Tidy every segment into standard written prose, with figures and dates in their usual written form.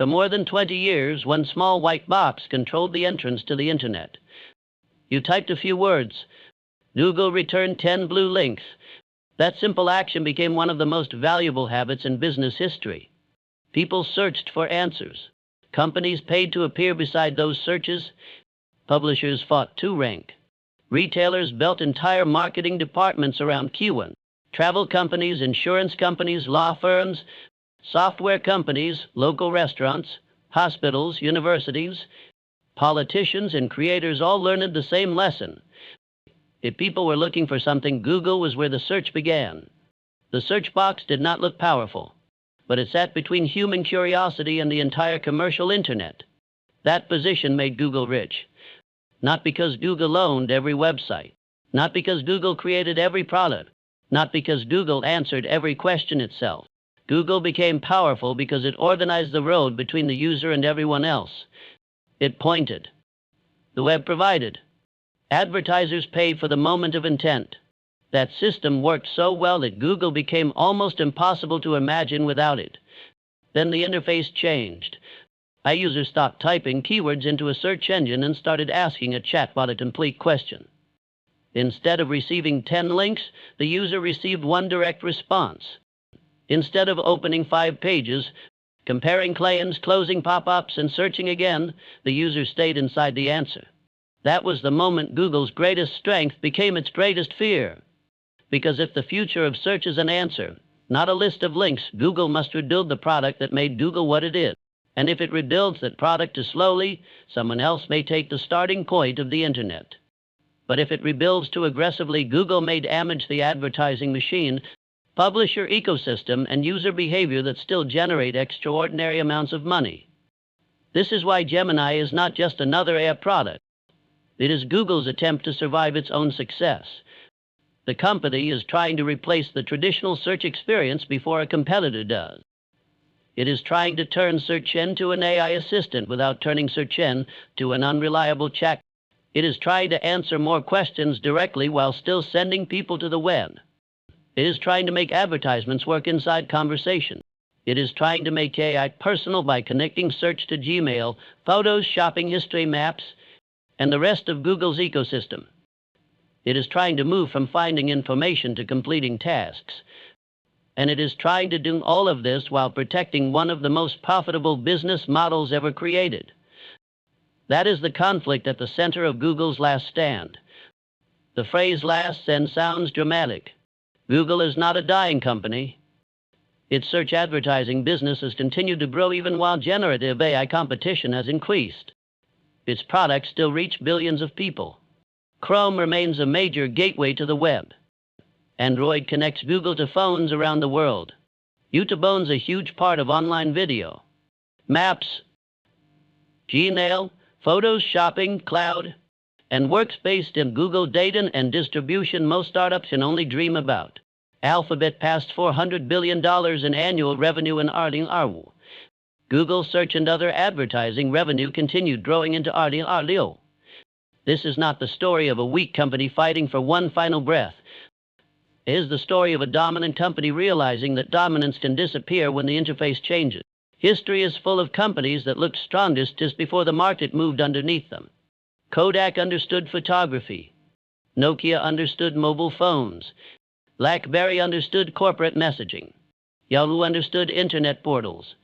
For more than 20 years, one small white box controlled the entrance to the internet. You typed a few words. Google returned 10 blue links. That simple action became one of the most valuable habits in business history. People searched for answers. Companies paid to appear beside those searches. Publishers fought to rank. Retailers built entire marketing departments around keywords. Travel companies, insurance companies, law firms, software companies, local restaurants, hospitals, universities, politicians, and creators all learned the same lesson. If people were looking for something, Google was where the search began. The search box did not look powerful, but it sat between human curiosity and the entire commercial internet. That position made Google rich. Not because Google owned every website, not because Google created every product, not because Google answered every question itself. Google became powerful because it organized the road between the user and everyone else. It pointed. The web provided. Advertisers paid for the moment of intent. That system worked so well that Google became almost impossible to imagine without it. Then the interface changed. Users stopped typing keywords into a search engine and started asking a chatbot a complete question. Instead of receiving 10 links, the user received one direct response. Instead of opening 5 pages, comparing claims, closing pop-ups, and searching again, the user stayed inside the answer. That was the moment Google's greatest strength became its greatest fear. Because if the future of search is an answer, not a list of links, Google must rebuild the product that made Google what it is. And if it rebuilds that product too slowly, someone else may take the starting point of the internet. But if it rebuilds too aggressively, Google may damage the advertising machine, publisher ecosystem, and user behavior that still generate extraordinary amounts of money. This is why Gemini is not just another AI product. It is Google's attempt to survive its own success. The company is trying to replace the traditional search experience before a competitor does. It is trying to turn search into an AI assistant without turning search into an unreliable chat. It is trying to answer more questions directly while still sending people to the web. It is trying to make advertisements work inside conversation. It is trying to make AI personal by connecting search to Gmail, photos, shopping history, maps, and the rest of Google's ecosystem. It is trying to move from finding information to completing tasks. And it is trying to do all of this while protecting one of the most profitable business models ever created. That is the conflict at the center of Google's last stand. The phrase last stand sounds dramatic. Google is not a dying company. Its search advertising business has continued to grow even while generative AI competition has increased. Its products still reach billions of people. Chrome remains a major gateway to the web. Android connects Google to phones around the world. YouTube owns a huge part of online video. Maps, Gmail, photos, shopping, cloud, and works based in Google data and distribution most startups can only dream about. Alphabet passed $400 billion in annual revenue in RD. Google search and other advertising revenue continued growing into RD. This is not the story of a weak company fighting for one final breath. It is the story of a dominant company realizing that dominance can disappear when the interface changes. History is full of companies that looked strongest just before the market moved underneath them. Kodak understood photography. Nokia understood mobile phones. BlackBerry understood corporate messaging. Yahoo understood internet portals.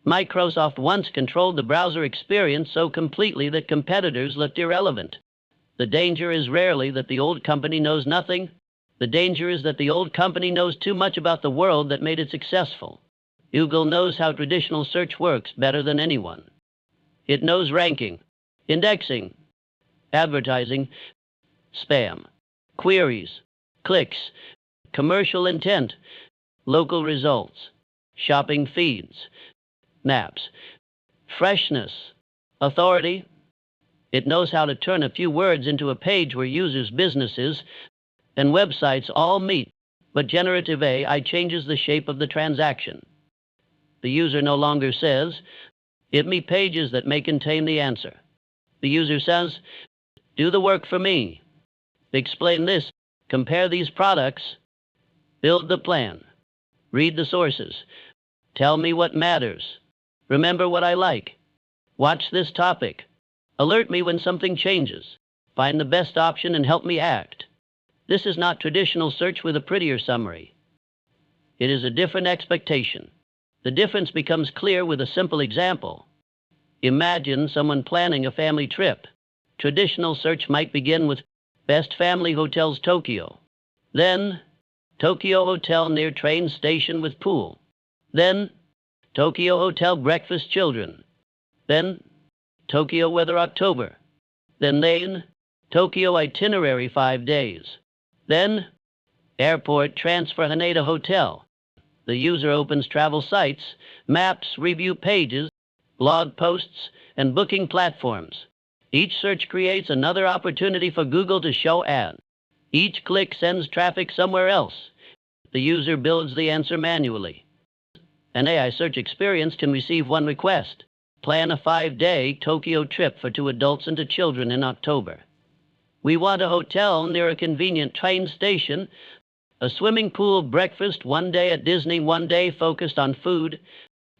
Microsoft once controlled the browser experience so completely that competitors looked irrelevant. The danger is rarely that the old company knows nothing. The danger is that the old company knows too much about the world that made it successful. Google knows how traditional search works better than anyone. It knows ranking, indexing, advertising, spam, queries, clicks, commercial intent, local results, shopping feeds, maps, freshness, authority. It knows how to turn a few words into a page where users, businesses, and websites all meet, but generative AI changes the shape of the transaction. The user no longer says, "Give me pages that may contain the answer." The user says, "Do the work for me. Explain this, compare these products, build the plan, read the sources, tell me what matters, Remember what I like. Watch this topic. Alert me when something changes. Find the best option and help me act. This is not traditional search with a prettier summary. It is a different expectation. The difference becomes clear with a simple example. Imagine someone planning a family trip. Traditional search might begin with Best Family Hotels Tokyo. Then, Tokyo Hotel near train station with pool. Then, Tokyo Hotel breakfast children. Then, Tokyo weather October. Then, Tokyo itinerary 5 days. Then, airport transfer Haneda Hotel. The user opens travel sites, maps, review pages, blog posts, and booking platforms. Each search creates another opportunity for Google to show ads. Each click sends traffic somewhere else. The user builds the answer manually. An AI search experience can receive one request. Plan a 5-day Tokyo trip for 2 adults and 2 children in October. We want a hotel near a convenient train station, a swimming pool, breakfast, 1 day at Disney, 1 day focused on food,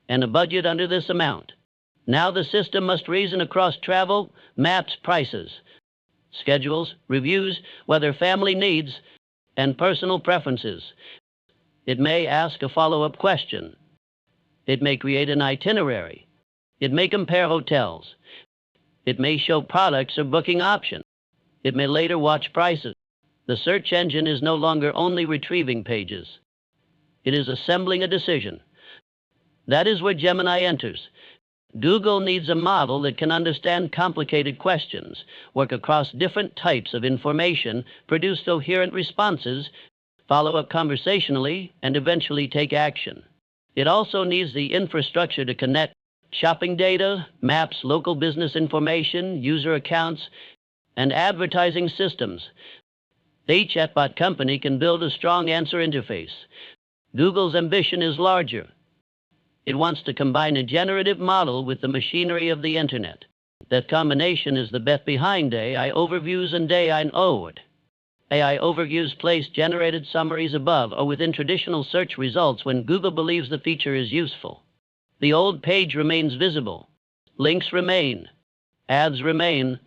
and a budget under this amount. Now the system must reason across travel, maps, prices, schedules, reviews, weather, family needs, and personal preferences. It may ask a follow-up question. It may create an itinerary. It may compare hotels. It may show products or booking options. It may later watch prices. The search engine is no longer only retrieving pages. It is assembling a decision. That is where Gemini enters. Google needs a model that can understand complicated questions, work across different types of information, produce coherent responses, follow up conversationally, and eventually take action. It also needs the infrastructure to connect shopping data, maps, local business information, user accounts, and advertising systems. The chatbot company can build a strong answer interface. Google's ambition is larger. It wants to combine a generative model with the machinery of the internet. That combination is the bet behind AI overviews and AI Ode. AI overviews place generated summaries above or within traditional search results when Google believes the feature is useful. The old page remains visible. Links remain. Ads remain.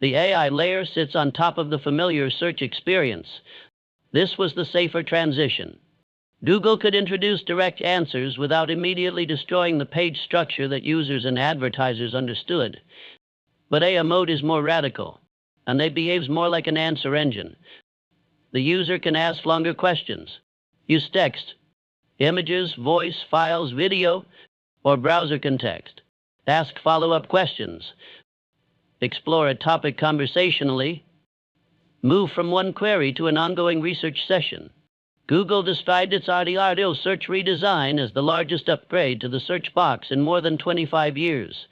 The AI layer sits on top of the familiar search experience. This was the safer transition. Google could introduce direct answers without immediately destroying the page structure that users and advertisers understood. But AI mode is more radical, and it behaves more like an answer engine. The user can ask longer questions, use text, images, voice, files, video, or browser context. Ask follow-up questions. Explore a topic conversationally. Move from one query to an ongoing research session. Google described its audio search redesign as the largest upgrade to the search box in more than 25 years.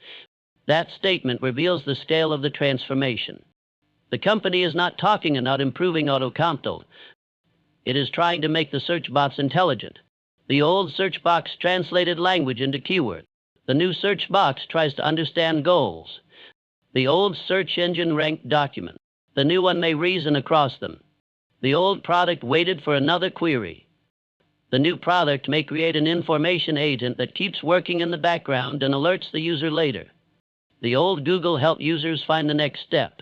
That statement reveals the scale of the transformation. The company is not talking about improving autocomplete. It is trying to make the search bots intelligent. The old search box translated language into keywords. The new search box tries to understand goals. The old search engine ranked documents. The new one may reason across them. The old product waited for another query. The new product may create an information agent that keeps working in the background and alerts the user later. The old Google helped users find the next step.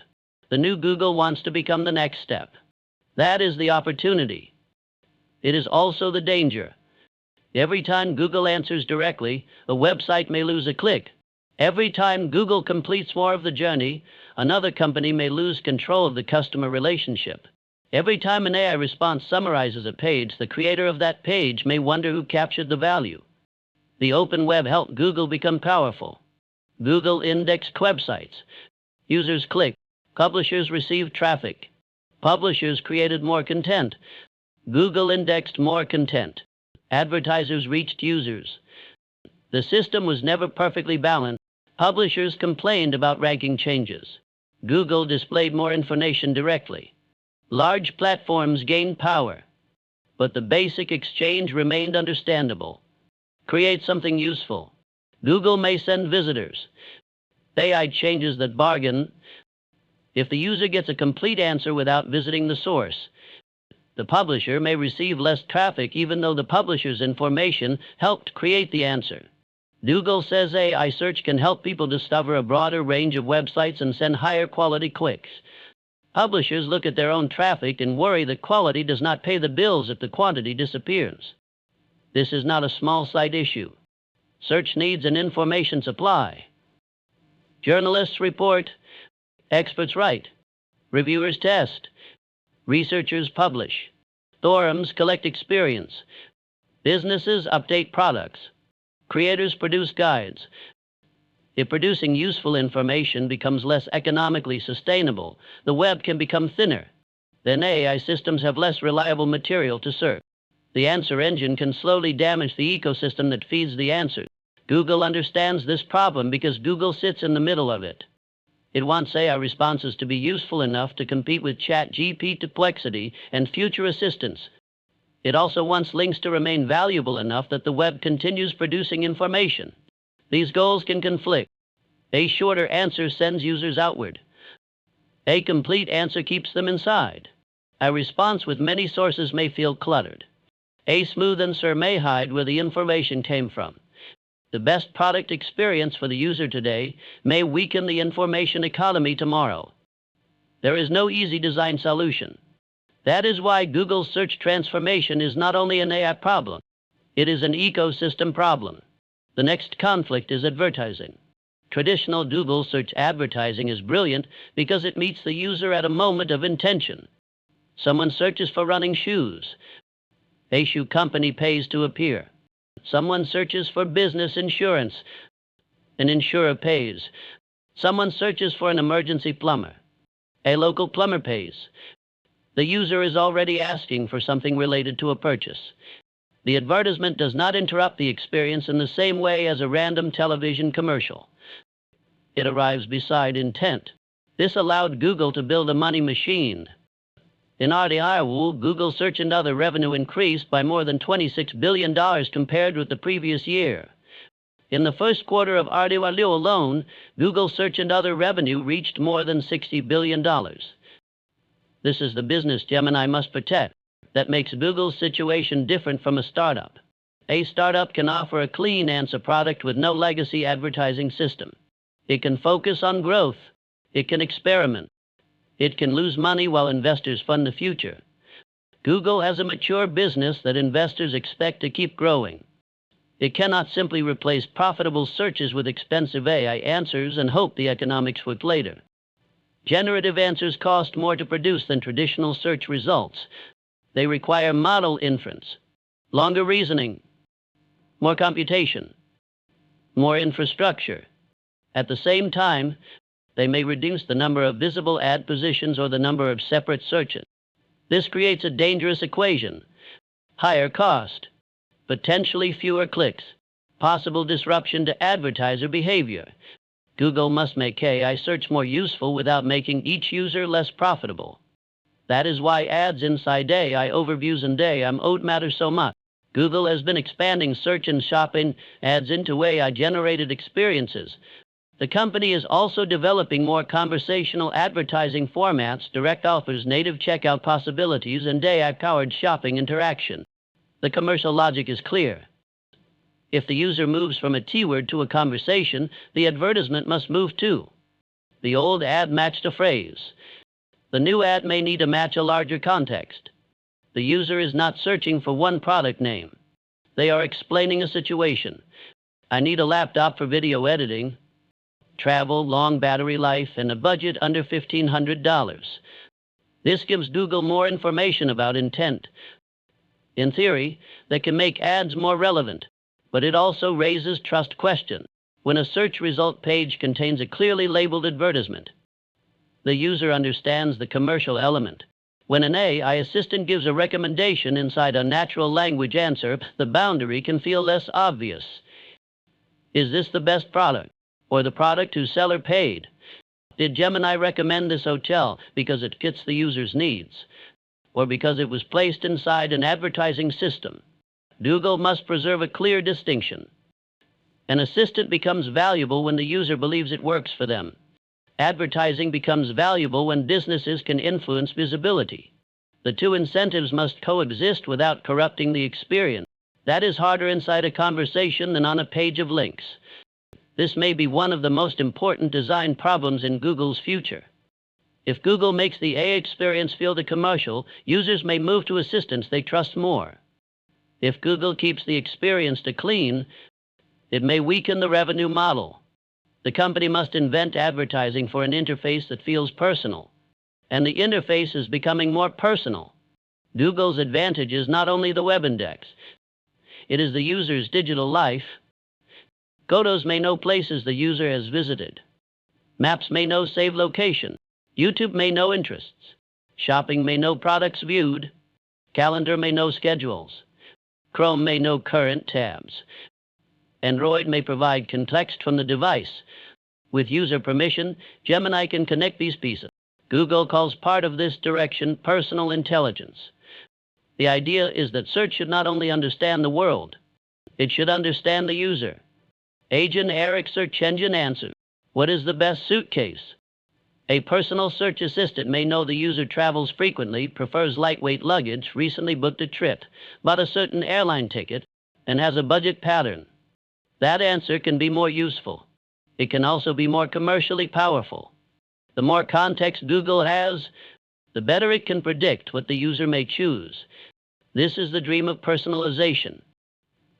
The new Google wants to become the next step. That is the opportunity. It is also the danger. Every time Google answers directly, a website may lose a click. Every time Google completes more of the journey, another company may lose control of the customer relationship. Every time an AI response summarizes a page, the creator of that page may wonder who captured the value. The open web helped Google become powerful. Google indexed websites. Users click. Publishers received traffic. Publishers created more content. Google indexed more content. Advertisers reached users. The system was never perfectly balanced. Publishers complained about ranking changes. Google displayed more information directly. Large platforms gained power, but the basic exchange remained understandable. Create something useful. Google may send visitors. AI changes that bargain. If the user gets a complete answer without visiting the source, the publisher may receive less traffic even though the publisher's information helped create the answer. Google says AI search can help people discover a broader range of websites and send higher quality clicks. Publishers look at their own traffic and worry that quality does not pay the bills if the quantity disappears. This is not a small site issue. Search needs an information supply. Journalists report, experts write, reviewers test, researchers publish, forums collect experience, businesses update products, creators produce guides. If producing useful information becomes less economically sustainable, the web can become thinner. Then AI systems have less reliable material to serve. The answer engine can slowly damage the ecosystem that feeds the answers. Google understands this problem because Google sits in the middle of it. It wants AI responses to be useful enough to compete with ChatGPT, Perplexity, and future assistants. It also wants links to remain valuable enough that the web continues producing information. These goals can conflict. A shorter answer sends users outward. A complete answer keeps them inside. A response with many sources may feel cluttered. A smooth answer may hide where the information came from. The best product experience for the user today may weaken the information economy tomorrow. There is no easy design solution. That is why Google's search transformation is not only an AI problem, it is an ecosystem problem. The next conflict is advertising. Traditional Google search advertising is brilliant because it meets the user at a moment of intention. Someone searches for running shoes. A shoe company pays to appear. Someone searches for business insurance. An insurer pays. Someone searches for an emergency plumber. A local plumber pays. The user is already asking for something related to a purchase. The advertisement does not interrupt the experience in the same way as a random television commercial. It arrives beside intent. This allowed Google to build a money machine. In RDIW, Google search and other revenue increased by more than $26 billion compared with the previous year. In the first quarter of RDIW alone, Google search and other revenue reached more than $60 billion. This is the business Gemini must protect. That makes Google's situation different from a startup. A startup can offer a clean answer product with no legacy advertising system. It can focus on growth. It can experiment. It can lose money while investors fund the future. Google has a mature business that investors expect to keep growing. It cannot simply replace profitable searches with expensive AI answers and hope the economics work later. Generative answers cost more to produce than traditional search results. They require model inference, longer reasoning, more computation, more infrastructure. At the same time, they may reduce the number of visible ad positions or the number of separate searches. This creates a dangerous equation. Higher cost, potentially fewer clicks, possible disruption to advertiser behavior. Google must make AI search more useful without making each user less profitable. That is why ads inside AI overviews and AI mode matter so much. Google has been expanding search and shopping ads into AI-generated experiences. The company is also developing more conversational advertising formats, direct offers, native checkout possibilities, and AI-powered shopping interaction. The commercial logic is clear. If the user moves from a keyword to a conversation, the advertisement must move too. The old ad matched a phrase. The new ad may need to match a larger context. The user is not searching for one product name. They are explaining a situation. I need a laptop for video editing, travel, long battery life, and a budget under $1,500. This gives Google more information about intent. In theory, that can make ads more relevant, but it also raises trust questions. When a search result page contains a clearly labeled advertisement, the user understands the commercial element. When an AI assistant gives a recommendation inside a natural language answer, the boundary can feel less obvious. Is this the best product, or the product whose seller paid? Did Gemini recommend this hotel because it fits the user's needs, or because it was placed inside an advertising system? Google must preserve a clear distinction. An assistant becomes valuable when the user believes it works for them. Advertising becomes valuable when businesses can influence visibility. The two incentives must coexist without corrupting the experience. That is harder inside a conversation than on a page of links. This may be one of the most important design problems in Google's future. If Google makes the AI experience feel the commercial, users may move to assistants they trust more. If Google keeps the experience to clean, it may weaken the revenue model. The company must invent advertising for an interface that feels personal. And the interface is becoming more personal. Google's advantage is not only the web index, it is the user's digital life. Photos may know places the user has visited. Maps may know saved location. YouTube may know interests. Shopping may know products viewed. Calendar may know schedules. Chrome may know current tabs. Android may provide context from the device. With user permission, Gemini can connect these pieces. Google calls part of this direction personal intelligence. The idea is that search should not only understand the world, it should understand the user. Agent Eric search engine answer. What is the best suitcase? A personal search assistant may know the user travels frequently, prefers lightweight luggage, recently booked a trip, bought a certain airline ticket, and has a budget pattern. That answer can be more useful. It can also be more commercially powerful. The more context Google has, the better it can predict what the user may choose. This is the dream of personalization.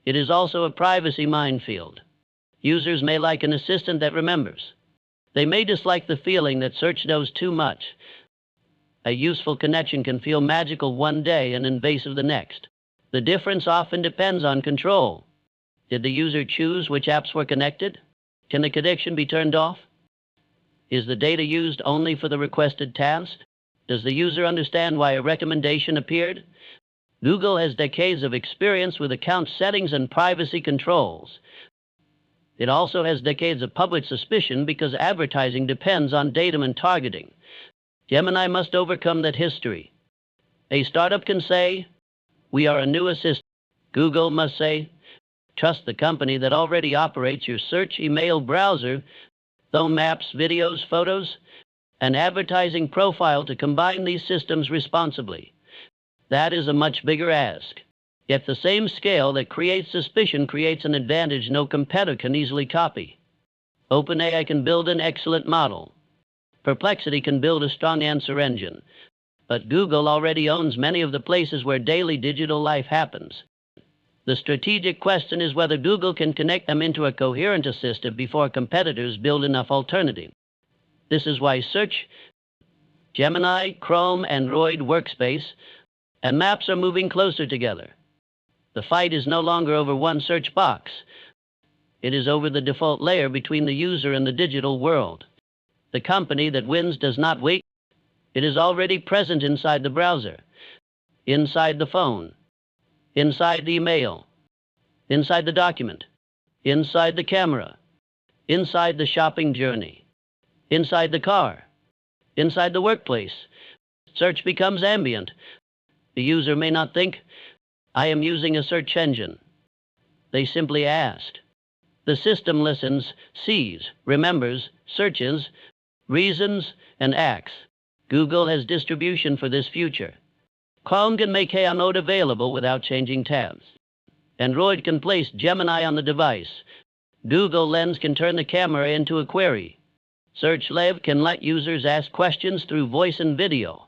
It is also a privacy minefield. Users may like an assistant that remembers. They may dislike the feeling that search knows too much. A useful connection can feel magical one day and invasive the next. The difference often depends on control. Did the user choose which apps were connected? Can the connection be turned off? Is the data used only for the requested task? Does the user understand why a recommendation appeared? Google has decades of experience with account settings and privacy controls. It also has decades of public suspicion because advertising depends on data and targeting. Gemini must overcome that history. A startup can say, "We are a new assistant." Google must say, "Trust the company that already operates your search email browser, though maps, videos, photos, and advertising profile to combine these systems responsibly." That is a much bigger ask. Yet the same scale that creates suspicion creates an advantage no competitor can easily copy. OpenAI can build an excellent model. Perplexity can build a strong answer engine. But Google already owns many of the places where daily digital life happens. The strategic question is whether Google can connect them into a coherent assistant before competitors build enough alternatives. This is why Search, Gemini, Chrome, Android Workspace, and Maps are moving closer together. The fight is no longer over one search box. It is over the default layer between the user and the digital world. The company that wins does not wait. It is already present inside the browser, inside the phone, inside the email, inside the document, inside the camera, inside the shopping journey, inside the car, inside the workplace. Search becomes ambient. The user may not think, "I am using a search engine." They simply ask. The system listens, sees, remembers, searches, reasons, and acts. Google has distribution for this future. Chrome can make AI mode available without changing tabs. Android can place Gemini on the device. Google Lens can turn the camera into a query. Search Live can let users ask questions through voice and video.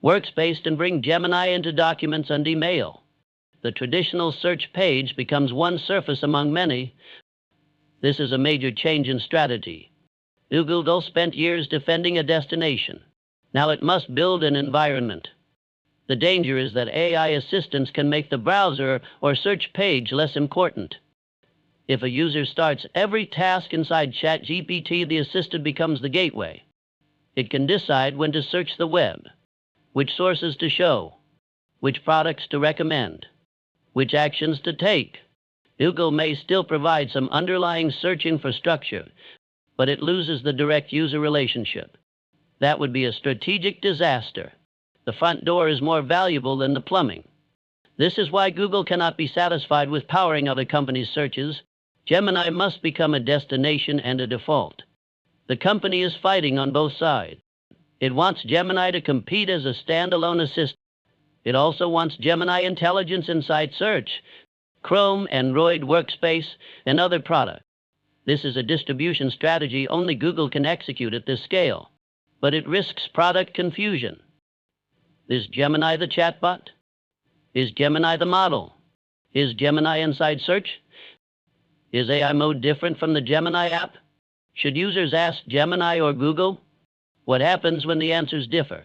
Workspace can bring Gemini into documents and email. The traditional search page becomes one surface among many. This is a major change in strategy. Google spent years defending a destination. Now it must build an environment. The danger is that AI assistants can make the browser or search page less important. If a user starts every task inside ChatGPT, the assistant becomes the gateway. It can decide when to search the web, which sources to show, which products to recommend, which actions to take. Google may still provide some underlying search infrastructure, but it loses the direct user relationship. That would be a strategic disaster. The front door is more valuable than the plumbing. This is why Google cannot be satisfied with powering other companies' searches. Gemini must become a destination and a default. The company is fighting on both sides. It wants Gemini to compete as a standalone assistant. It also wants Gemini intelligence inside search. Chrome, Android, Workspace, and other products. This is a distribution strategy only Google can execute at this scale, but it risks product confusion. Is Gemini the chatbot? Is Gemini the model? Is Gemini inside search? Is AI mode different from the Gemini app? Should users ask Gemini or Google? What happens when the answers differ?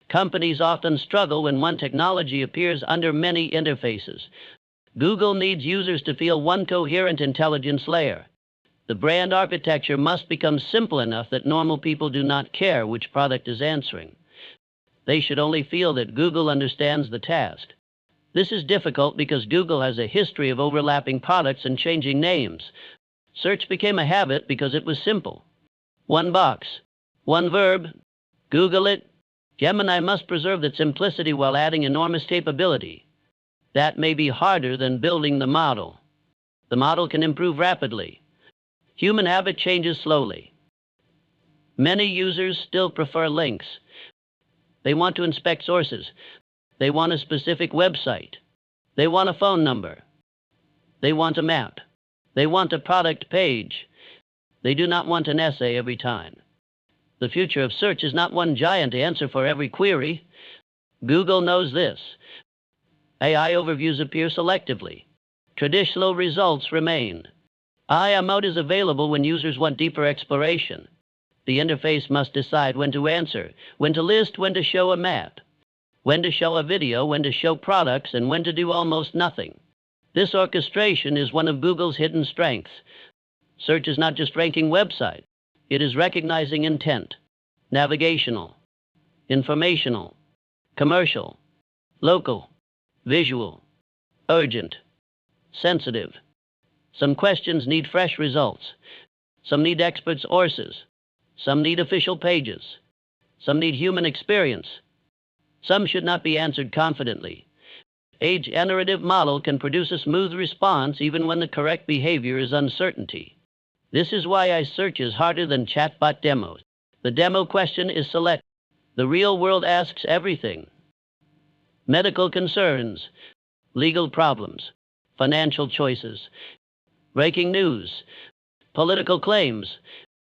Companies often struggle when one technology appears under many interfaces. Google needs users to feel one coherent intelligence layer. The brand architecture must become simple enough that normal people do not care which product is answering. They should only feel that Google understands the task. This is difficult because Google has a history of overlapping products and changing names. Search became a habit because it was simple. One box, one verb, Google it. Gemini must preserve that simplicity while adding enormous capability. That may be harder than building the model. The model can improve rapidly. Human habit changes slowly. Many users still prefer links. They want to inspect sources. They want a specific website. They want a phone number. They want a map. They want a product page. They do not want an essay every time. The future of search is not one giant answer for every query. Google knows this. AI overviews appear selectively. Traditional results remain. AI mode is available when users want deeper exploration. The interface must decide when to answer, when to list, when to show a map, when to show a video, when to show products, and when to do almost nothing. This orchestration is one of Google's hidden strengths. Search is not just ranking websites. It is recognizing intent, navigational, informational, commercial, local, visual, urgent, sensitive. Some questions need fresh results. Some need expert sources. Some need official pages. Some need human experience. Some should not be answered confidently. A generative model can produce a smooth response even when the correct behavior is uncertainty. This is why I search is harder than chatbot demos. The demo question is select. The real world asks everything. Medical concerns, legal problems, financial choices, breaking news, political claims,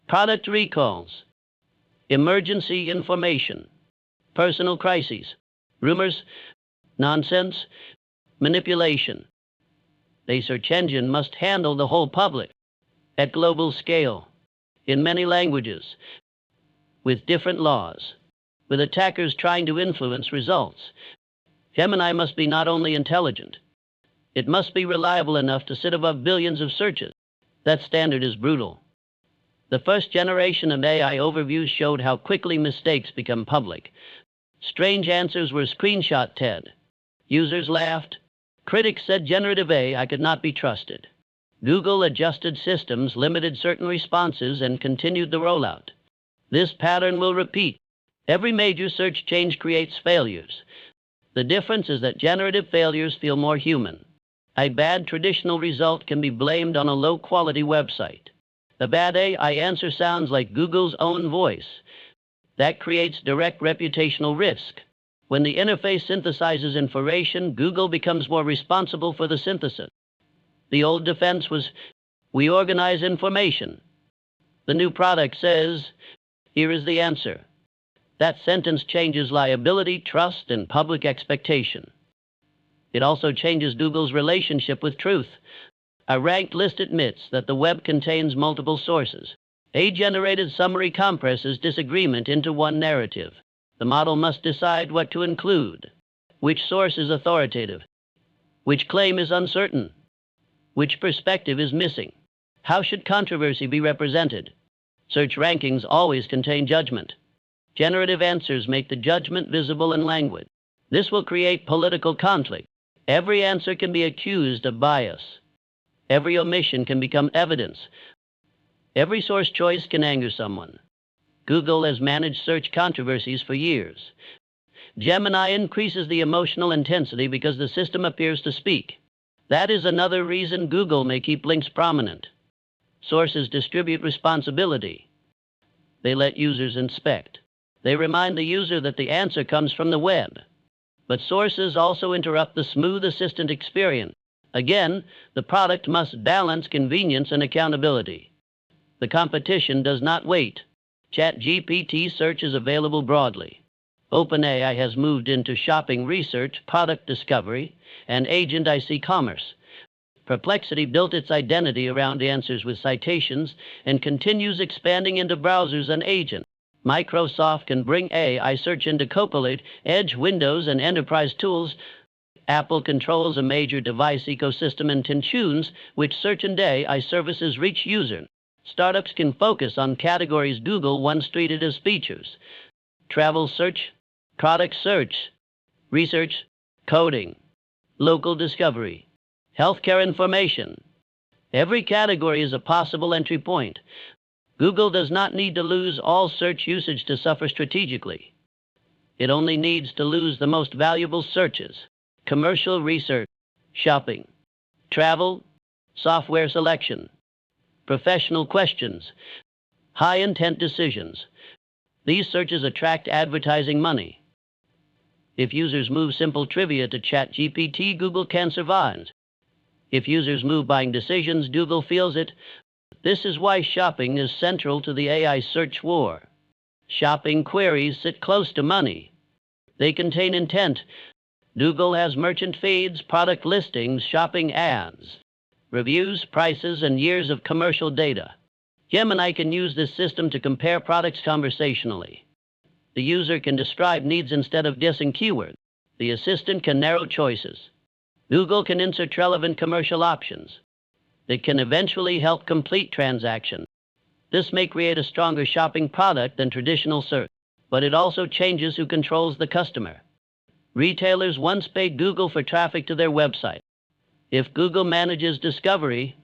product recalls, emergency information, personal crises, rumors, nonsense, manipulation. A search engine must handle the whole public at global scale, in many languages, with different laws, with attackers trying to influence results. Gemini must be not only intelligent, it must be reliable enough to sit above billions of searches. That standard is brutal. The first generation of AI overviews showed how quickly mistakes become public. Strange answers were screenshotted. Users laughed. Critics said generative AI could not be trusted. Google adjusted systems, limited certain responses, and continued the rollout. This pattern will repeat. Every major search change creates failures. The difference is that generative failures feel more human. A bad traditional result can be blamed on a low-quality website. The bad AI answer sounds like Google's own voice. That creates direct reputational risk. When the interface synthesizes information, Google becomes more responsible for the synthesis. The old defense was, we organize information. The new product says, here is the answer. That sentence changes liability, trust, and public expectation. It also changes Google's relationship with truth. A ranked list admits that the web contains multiple sources. A generated summary compresses disagreement into one narrative. The model must decide what to include. Which source is authoritative? Which claim is uncertain? Which perspective is missing? How should controversy be represented? Search rankings always contain judgment. Generative answers make the judgment visible in language. This will create political conflict. Every answer can be accused of bias. Every omission can become evidence. Every source choice can anger someone. Google has managed search controversies for years. Gemini increases the emotional intensity because the system appears to speak. That is another reason Google may keep links prominent. Sources distribute responsibility. They let users inspect. They remind the user that the answer comes from the web. But sources also interrupt the smooth assistant experience. Again, the product must balance convenience and accountability. The competition does not wait. ChatGPT search is available broadly. OpenAI has moved into shopping research, product discovery, and agent IC commerce. Perplexity built its identity around answers with citations and continues expanding into browsers and agents. Microsoft can bring AI search into Copilot, Edge, Windows, and enterprise tools. Apple controls a major device ecosystem and tunes which search and AI services reach users. Startups can focus on categories Google once treated as features. Travel search, product search, research, coding, local discovery, healthcare information. Every category is a possible entry point. Google does not need to lose all search usage to suffer strategically. It only needs to lose the most valuable searches: commercial research, shopping, travel, software selection, professional questions, high-intent decisions. These searches attract advertising money. If users move simple trivia to ChatGPT, Google can survive. If users move buying decisions, Google feels it. This is why shopping is central to the AI search war. Shopping queries sit close to money. They contain intent. Google has merchant feeds, product listings, shopping ads, reviews, prices, and years of commercial data. Gemini can use this system to compare products conversationally. The user can describe needs instead of guessing keywords. The assistant can narrow choices. Google can insert relevant commercial options. It can eventually help complete transactions. This may create a stronger shopping product than traditional search, but it also changes who controls the customer. Retailers once paid Google for traffic to their website. If Google manages discovery,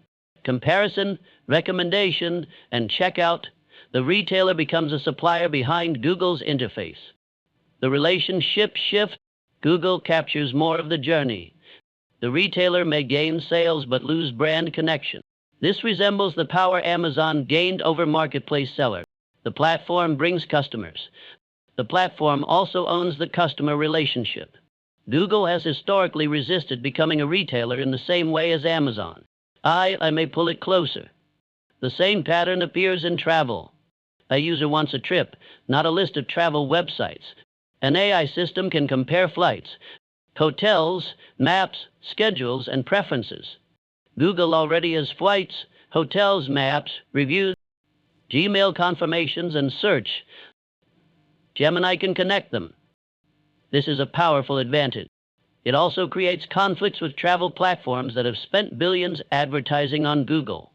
comparison, recommendation, and checkout, the retailer becomes a supplier behind Google's interface. The relationship shifts. Google captures more of the journey. The retailer may gain sales but lose brand connection. This resembles the power Amazon gained over marketplace sellers. The platform brings customers. The platform also owns the customer relationship. Google has historically resisted becoming a retailer in the same way as Amazon. I may pull it closer. The same pattern appears in travel. A user wants a trip, not a list of travel websites. An AI system can compare flights, hotels, maps, schedules, and preferences. Google already has flights, hotels, maps, reviews, Gmail confirmations, and search. Gemini can connect them. This is a powerful advantage. It also creates conflicts with travel platforms that have spent billions advertising on Google.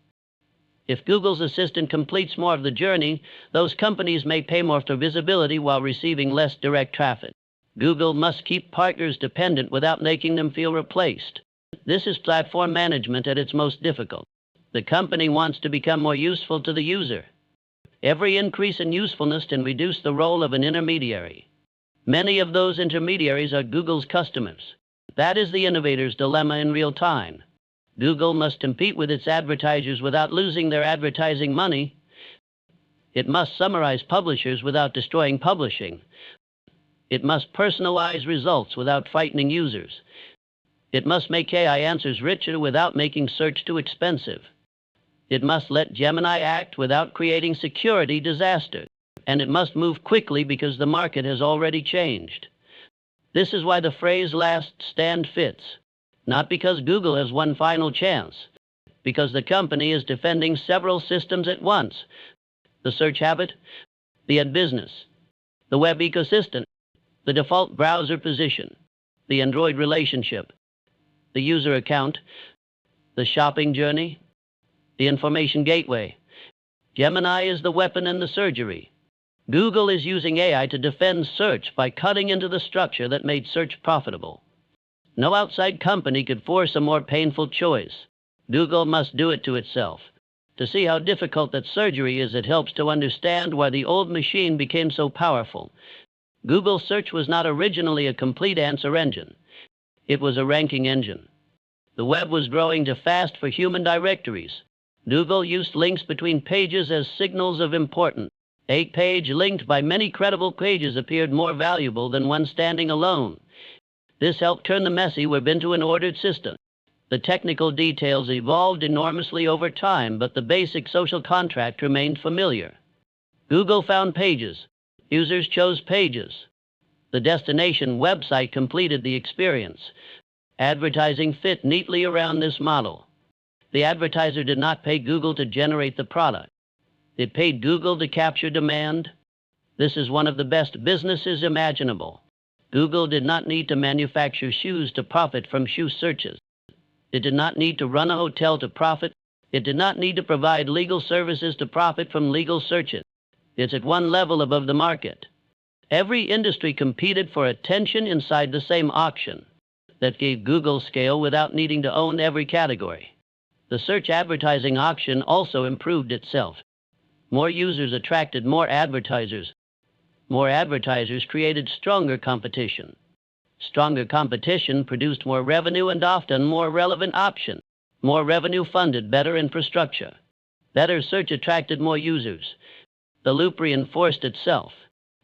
If Google's assistant completes more of the journey, those companies may pay more for visibility while receiving less direct traffic. Google must keep partners dependent without making them feel replaced. This is platform management at its most difficult. The company wants to become more useful to the user. Every increase in usefulness can reduce the role of an intermediary. Many of those intermediaries are Google's customers. That is the innovator's dilemma in real time. Google must compete with its advertisers without losing their advertising money. It must summarize publishers without destroying publishing. It must personalize results without frightening users. It must make AI answers richer without making search too expensive. It must let Gemini act without creating security disaster. And it must move quickly because the market has already changed. This is why the phrase "last stand" fits. Not because Google has one final chance, because the company is defending several systems at once: the search habit, the ad business, the web ecosystem, the default browser position, the Android relationship, the user account, the shopping journey, the information gateway. Gemini is the weapon and the surgery. Google is using AI to defend search by cutting into the structure that made search profitable. No outside company could force a more painful choice. Google must do it to itself. To see how difficult that surgery is, it helps to understand why the old machine became so powerful. Google search was not originally a complete answer engine. It was a ranking engine. The web was growing too fast for human directories. Google used links between pages as signals of importance. A page linked by many credible pages appeared more valuable than one standing alone. This helped turn the messy web into an ordered system. The technical details evolved enormously over time, but the basic social contract remained familiar. Google found pages. Users chose pages. The destination website completed the experience. Advertising fit neatly around this model. The advertiser did not pay Google to generate the product. It paid Google to capture demand. This is one of the best businesses imaginable. Google did not need to manufacture shoes to profit from shoe searches. It did not need to run a hotel to profit. It did not need to provide legal services to profit from legal searches. It's at one level above the market. Every industry competed for attention inside the same auction. That gave Google scale without needing to own every category. The search advertising auction also improved itself. More users attracted more advertisers. More advertisers created stronger competition. Stronger competition produced more revenue and often more relevant options. More revenue funded better infrastructure. Better search attracted more users. The loop reinforced itself.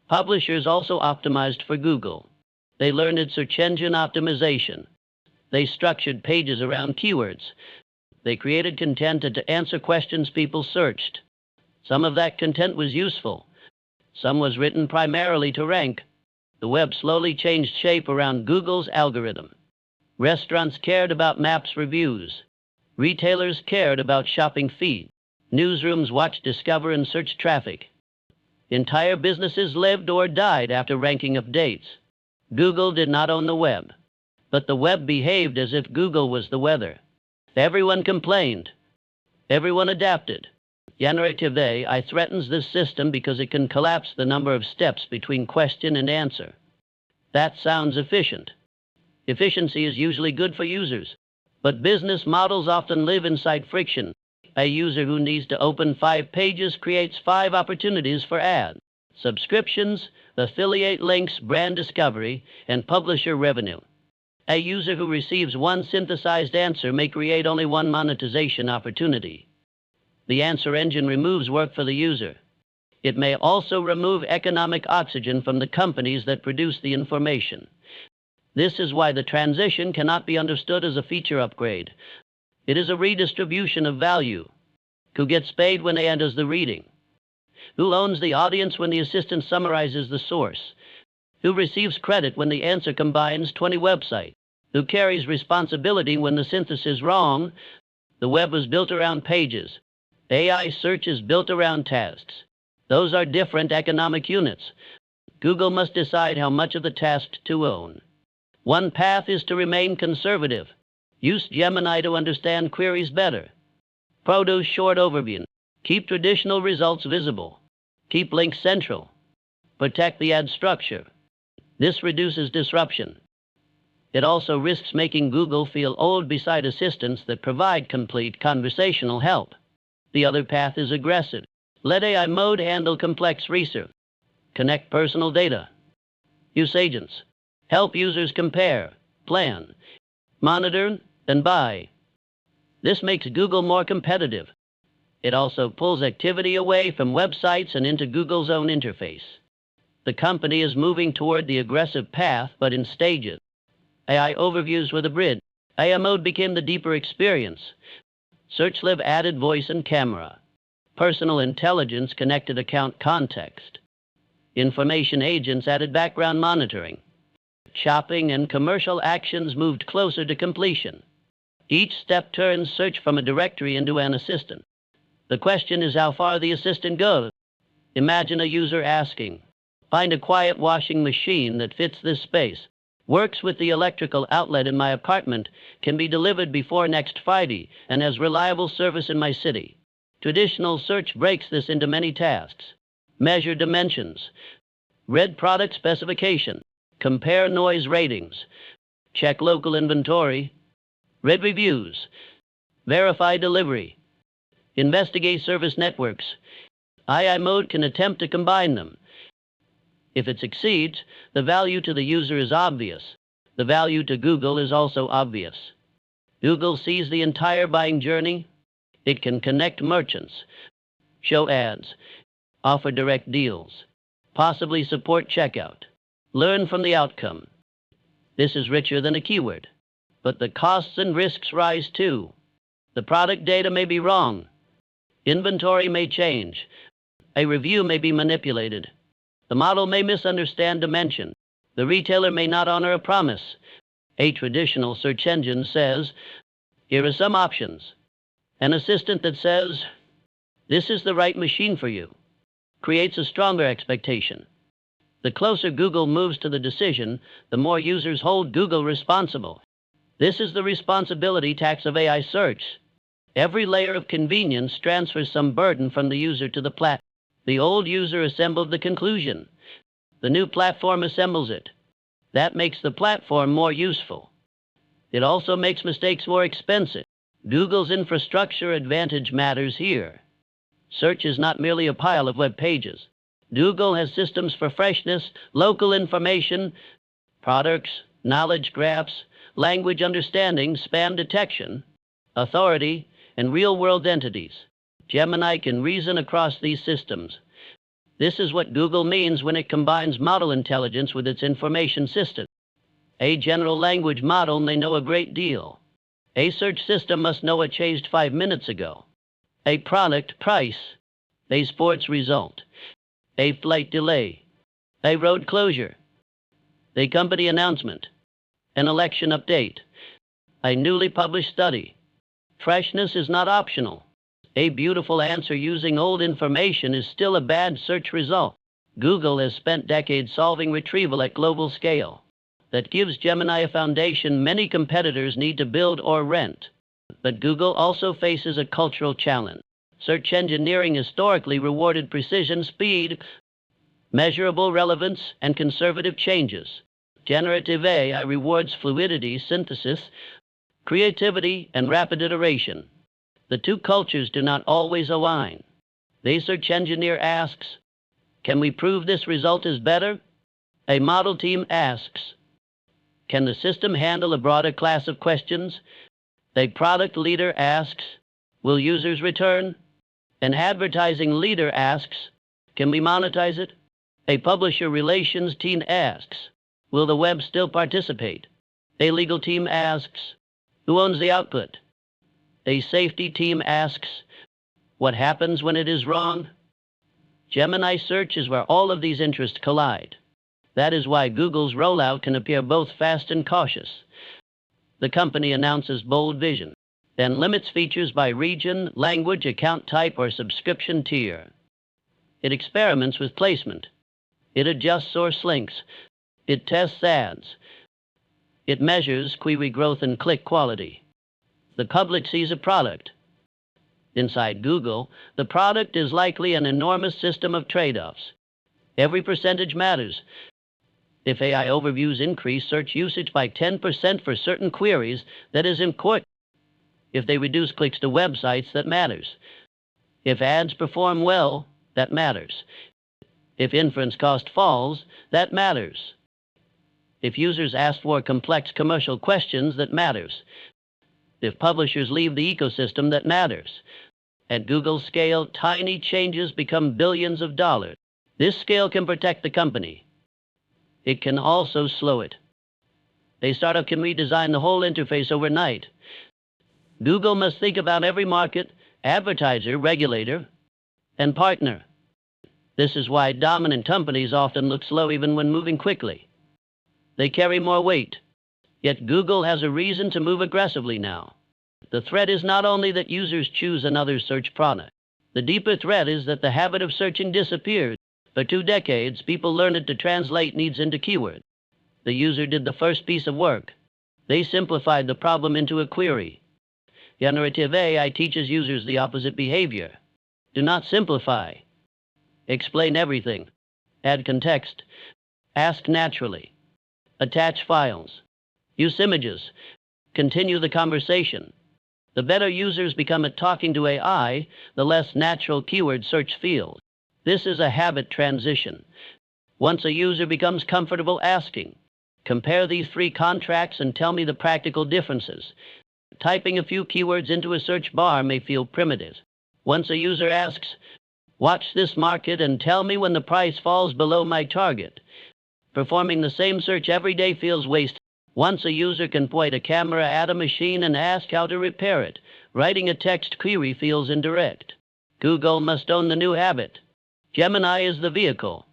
Publishers also optimized for Google. They learned search engine optimization. They structured pages around keywords. They created content to answer questions people searched. Some of that content was useful. Some was written primarily to rank. The web slowly changed shape around Google's algorithm. Restaurants cared about maps reviews. Retailers cared about shopping feed. Newsrooms watched discover and search traffic. Entire businesses lived or died after ranking updates. Google did not own the web, but the web behaved as if Google was the weather. Everyone complained. Everyone adapted. Generative AI threatens this system because it can collapse the number of steps between question and answer. That sounds efficient. Efficiency is usually good for users, but business models often live inside friction. A user who needs to open 5 pages creates 5 opportunities for ads, subscriptions, affiliate links, brand discovery, and publisher revenue. A user who receives 1 synthesized answer may create only 1 monetization opportunity. The answer engine removes work for the user. It may also remove economic oxygen from the companies that produce the information. This is why the transition cannot be understood as a feature upgrade. It is a redistribution of value. Who gets paid when AI does the reading? Who owns the audience when the assistant summarizes the source? Who receives credit when the answer combines 20 websites? Who carries responsibility when the synthesis is wrong? The web was built around pages. AI search is built around tasks. Those are different economic units. Google must decide how much of the task to own. One path is to remain conservative. Use Gemini to understand queries better. Produce short overview. Keep traditional results visible. Keep links central. Protect the ad structure. This reduces disruption. It also risks making Google feel old beside assistants that provide complete conversational help. The other path is aggressive. Let AI mode handle complex research. Connect personal data. Use agents. Help users compare, plan, monitor, and buy. This makes Google more competitive. It also pulls activity away from websites and into Google's own interface. The company is moving toward the aggressive path, but in stages. AI overviews were the bridge. AI mode became the deeper experience. SearchLib added voice and camera. Personal intelligence connected account context. Information agents added background monitoring. Shopping and commercial actions moved closer to completion. Each step turns search from a directory into an assistant. The question is how far the assistant goes. Imagine a user asking, "Find a quiet washing machine that fits this space, works with the electrical outlet in my apartment, can be delivered before next Friday, and has reliable service in my city." Traditional search breaks this into many tasks. Measure dimensions. Read product specification. Compare noise ratings. Check local inventory. Read reviews. Verify delivery. Investigate service networks. AI mode can attempt to combine them. If it succeeds, the value to the user is obvious. The value to Google is also obvious. Google sees the entire buying journey. It can connect merchants, show ads, offer direct deals, possibly support checkout, learn from the outcome. This is richer than a keyword. But the costs and risks rise too. The product data may be wrong. Inventory may change. A review may be manipulated. The model may misunderstand dimension. The retailer may not honor a promise. A traditional search engine says, "Here are some options." An assistant that says, "This is the right machine for you," creates a stronger expectation. The closer Google moves to the decision, the more users hold Google responsible. This is the responsibility tax of AI search. Every layer of convenience transfers some burden from the user to the platform. The old user assembled the conclusion. The new platform assembles it. That makes the platform more useful. It also makes mistakes more expensive. Google's infrastructure advantage matters here. Search is not merely a pile of web pages. Google has systems for freshness, local information, products, knowledge graphs, language understanding, spam detection, authority, and real-world entities. Gemini can reason across these systems. This is what Google means when it combines model intelligence with its information system. A general language model may know a great deal. A search system must know what changed 5 minutes ago. A product price, a sports result, a flight delay, a road closure, a company announcement, an election update, a newly published study. Freshness is not optional. A beautiful answer using old information is still a bad search result. Google has spent decades solving retrieval at global scale. That gives Gemini a foundation many competitors need to build or rent. But Google also faces a cultural challenge. Search engineering historically rewarded precision, speed, measurable relevance, and conservative changes. Generative AI rewards fluidity, synthesis, creativity, and rapid iteration. The two cultures do not always align. The search engineer asks, "Can we prove this result is better?" A model team asks, "Can the system handle a broader class of questions?" A product leader asks, "Will users return?" An advertising leader asks, "Can we monetize it?" A publisher relations team asks, "Will the web still participate?" A legal team asks, "Who owns the output?" A safety team asks, "What happens when it is wrong?" Gemini Search is where all of these interests collide. That is why Google's rollout can appear both fast and cautious. The company announces bold vision, then limits features by region, language, account type, or subscription tier. It experiments with placement. It adjusts source links. It tests ads. It measures query growth and click quality. The public sees a product. Inside Google, the product is likely an enormous system of trade-offs. Every percentage matters. If AI overviews increase search usage by 10% for certain queries, that is important. If they reduce clicks to websites, that matters. If ads perform well, that matters. If inference cost falls, that matters. If users ask for complex commercial questions, that matters. If publishers leave the ecosystem, that matters. At Google's scale, tiny changes become billions of dollars. This scale can protect the company. It can also slow it. A startup can redesign the whole interface overnight. Google must think about every market, advertiser, regulator, and partner. This is why dominant companies often look slow even when moving quickly. They carry more weight. Yet Google has a reason to move aggressively now. The threat is not only that users choose another search product. The deeper threat is that the habit of searching disappears. For 2 decades, people learned to translate needs into keywords. The user did the first piece of work. They simplified the problem into a query. Generative AI teaches users the opposite behavior. Do not simplify. Explain everything. Add context. Ask naturally. Attach files. Use images. Continue the conversation. The better users become at talking to AI, the less natural keyword search feels. This is a habit transition. Once a user becomes comfortable asking, "Compare these 3 contracts and tell me the practical differences," typing a few keywords into a search bar may feel primitive. Once a user asks, "Watch this market and tell me when the price falls below my target," performing the same search every day feels wasted. Once a user can point a camera at a machine and ask how to repair it, writing a text query feels indirect. Google must own the new habit. Gemini is the vehicle.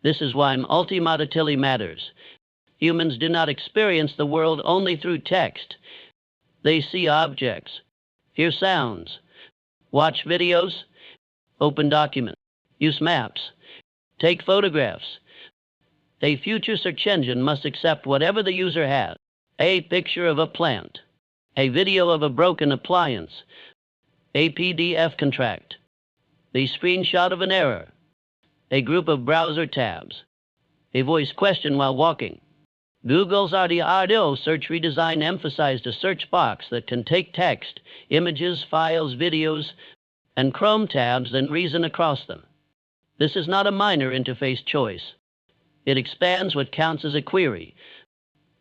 This is why multimodality matters. Humans do not experience the world only through text. They see objects, hear sounds, watch videos, open documents, use maps, take photographs. A future search engine must accept whatever the user has: a picture of a plant, a video of a broken appliance, a PDF contract, the screenshot of an error, a group of browser tabs, a voice question while walking. Google's audio search redesign emphasized a search box that can take text, images, files, videos, and Chrome tabs, then reason across them. This is not a minor interface choice. It expands what counts as a query.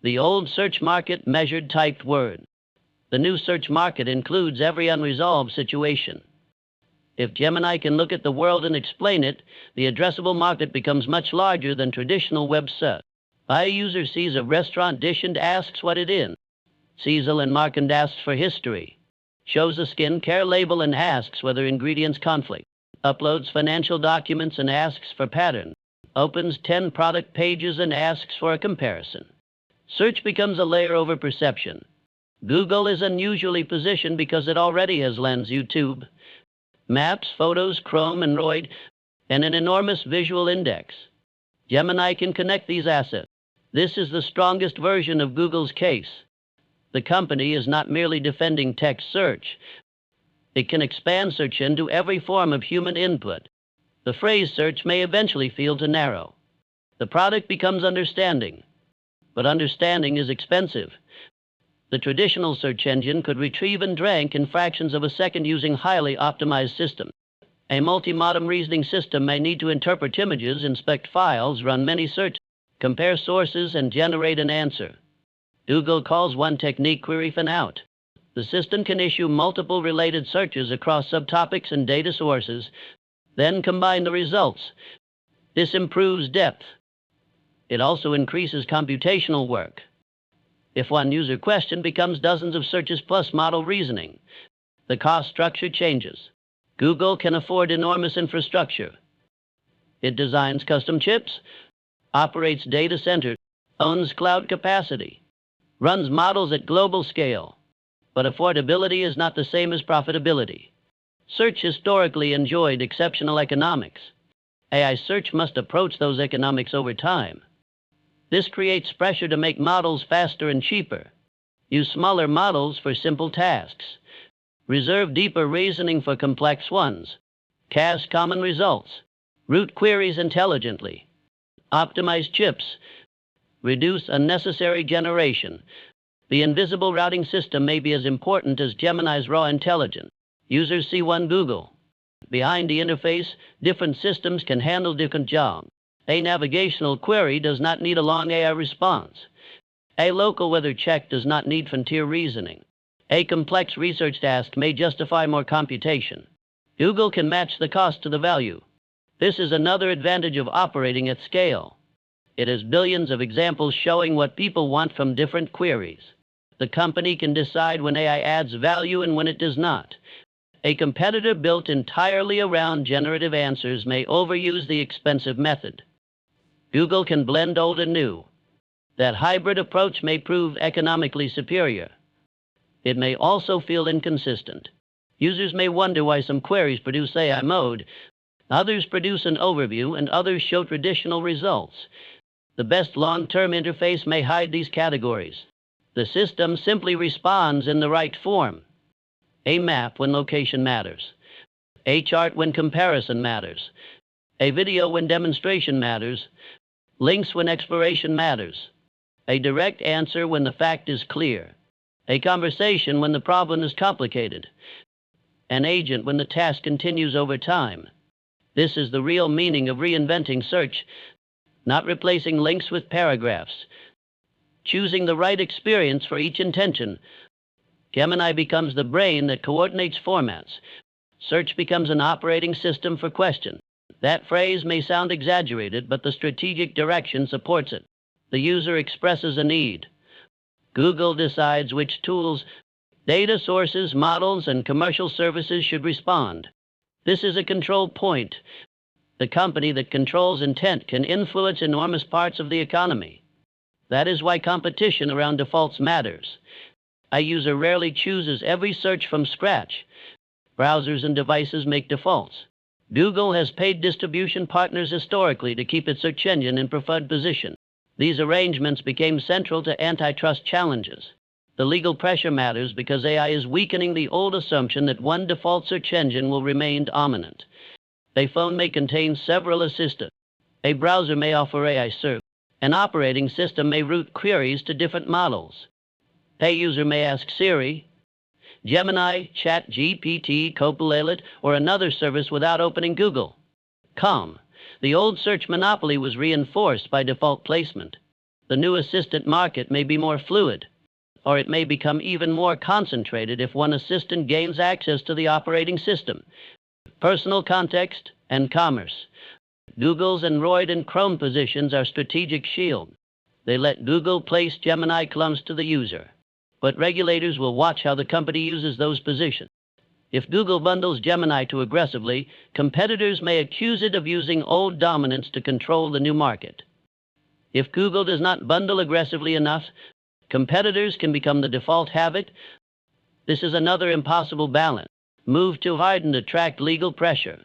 The old search market measured typed word. The new search market includes every unresolved situation. If Gemini can look at the world and explain it, the addressable market becomes much larger than traditional web search. A user sees a restaurant dish and asks what it is. Sees a landmark and asks for history. Shows a skincare label and asks whether ingredients conflict. Uploads financial documents and asks for pattern. Opens 10 product pages and asks for a comparison. Search becomes a layer over perception. Google is unusually positioned because it already has Lens, YouTube, Maps, Photos, Chrome, Android, and an enormous visual index. Gemini can connect these assets. This is the strongest version of Google's case. The company is not merely defending text search. It can expand search into every form of human input. The phrase search may eventually feel too narrow. The product becomes understanding, but understanding is expensive. The traditional search engine could retrieve and rank in fractions of a second using highly optimized systems. A multimodal reasoning system may need to interpret images, inspect files, run many searches, compare sources, and generate an answer. Google calls one technique query fan-out. The system can issue multiple related searches across subtopics and data sources, then combine the results. This improves depth. It also increases computational work. If one user question becomes dozens of searches plus model reasoning, the cost structure changes. Google can afford enormous infrastructure. It designs custom chips, operates data centers, owns cloud capacity, runs models at global scale. But affordability is not the same as profitability. Search historically enjoyed exceptional economics. AI search must approach those economics over time. This creates pressure to make models faster and cheaper. Use smaller models for simple tasks. Reserve deeper reasoning for complex ones. Cast common results. Route queries intelligently. Optimize chips. Reduce unnecessary generation. The invisible routing system may be as important as Gemini's raw intelligence. Users see one Google. Behind the interface, different systems can handle different jobs. A navigational query does not need a long AI response. A local weather check does not need frontier reasoning. A complex research task may justify more computation. Google can match the cost to the value. This is another advantage of operating at scale. It has billions of examples showing what people want from different queries. The company can decide when AI adds value and when it does not. A competitor built entirely around generative answers may overuse the expensive method. Google can blend old and new. That hybrid approach may prove economically superior. It may also feel inconsistent. Users may wonder why some queries produce AI mode, others produce an overview, and others show traditional results. The best long-term interface may hide these categories. The system simply responds in the right form. A map when location matters. A chart when comparison matters. A video when demonstration matters. Links when exploration matters. A direct answer when the fact is clear. A conversation when the problem is complicated. An agent when the task continues over time. This is the real meaning of reinventing search, not replacing links with paragraphs. Choosing the right experience for each intention. Gemini becomes the brain that coordinates formats. Search becomes an operating system for questions. That phrase may sound exaggerated, but the strategic direction supports it. The user expresses a need. Google decides which tools, data sources, models, and commercial services should respond. This is a control point. The company that controls intent can influence enormous parts of the economy. That is why competition around defaults matters. A user rarely chooses every search from scratch. Browsers and devices make defaults. Google has paid distribution partners historically to keep its search engine in preferred position. These arrangements became central to antitrust challenges. The legal pressure matters because AI is weakening the old assumption that one default search engine will remain dominant. A phone may contain several assistants. A browser may offer AI search. An operating system may route queries to different models. A user may ask Siri, Gemini, ChatGPT, Copilot, or another service without opening Google.com. The old search monopoly was reinforced by default placement. The new assistant market may be more fluid, or it may become even more concentrated if one assistant gains access to the operating system. Personal context and commerce. Google's Android and Chrome positions are strategic shield. They let Google place Gemini clumps to the user. But regulators will watch how the company uses those positions. If Google bundles Gemini too aggressively, competitors may accuse it of using old dominance to control the new market. If Google does not bundle aggressively enough, competitors can become the default habit. This is another impossible balance. Move too hard and attract legal pressure.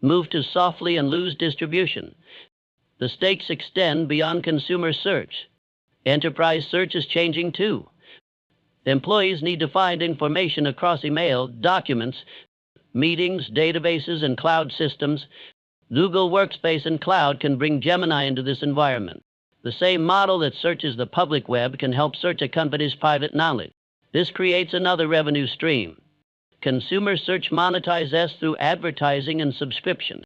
Move too softly and lose distribution. The stakes extend beyond consumer search. Enterprise search is changing too. Employees need to find information across email, documents, meetings, databases, and cloud systems. Google Workspace and Cloud can bring Gemini into this environment. The same model that searches the public web can help search a company's private knowledge. This creates another revenue stream. Consumer search monetizes through advertising and subscription.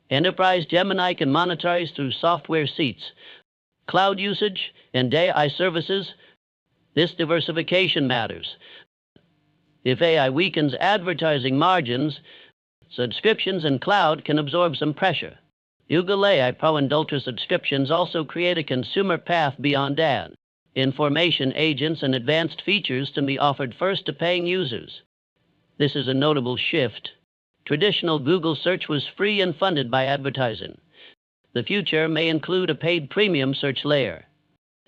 Enterprise Gemini can monetize through software seats, cloud usage, and AI services. This diversification matters. If AI weakens advertising margins, subscriptions and cloud can absorb some pressure. Google AI Pro and Ultra subscriptions also create a consumer path beyond ads. Information agents and advanced features to be offered first to paying users. This is a notable shift. Traditional Google search was free and funded by advertising. The future may include a paid premium search layer.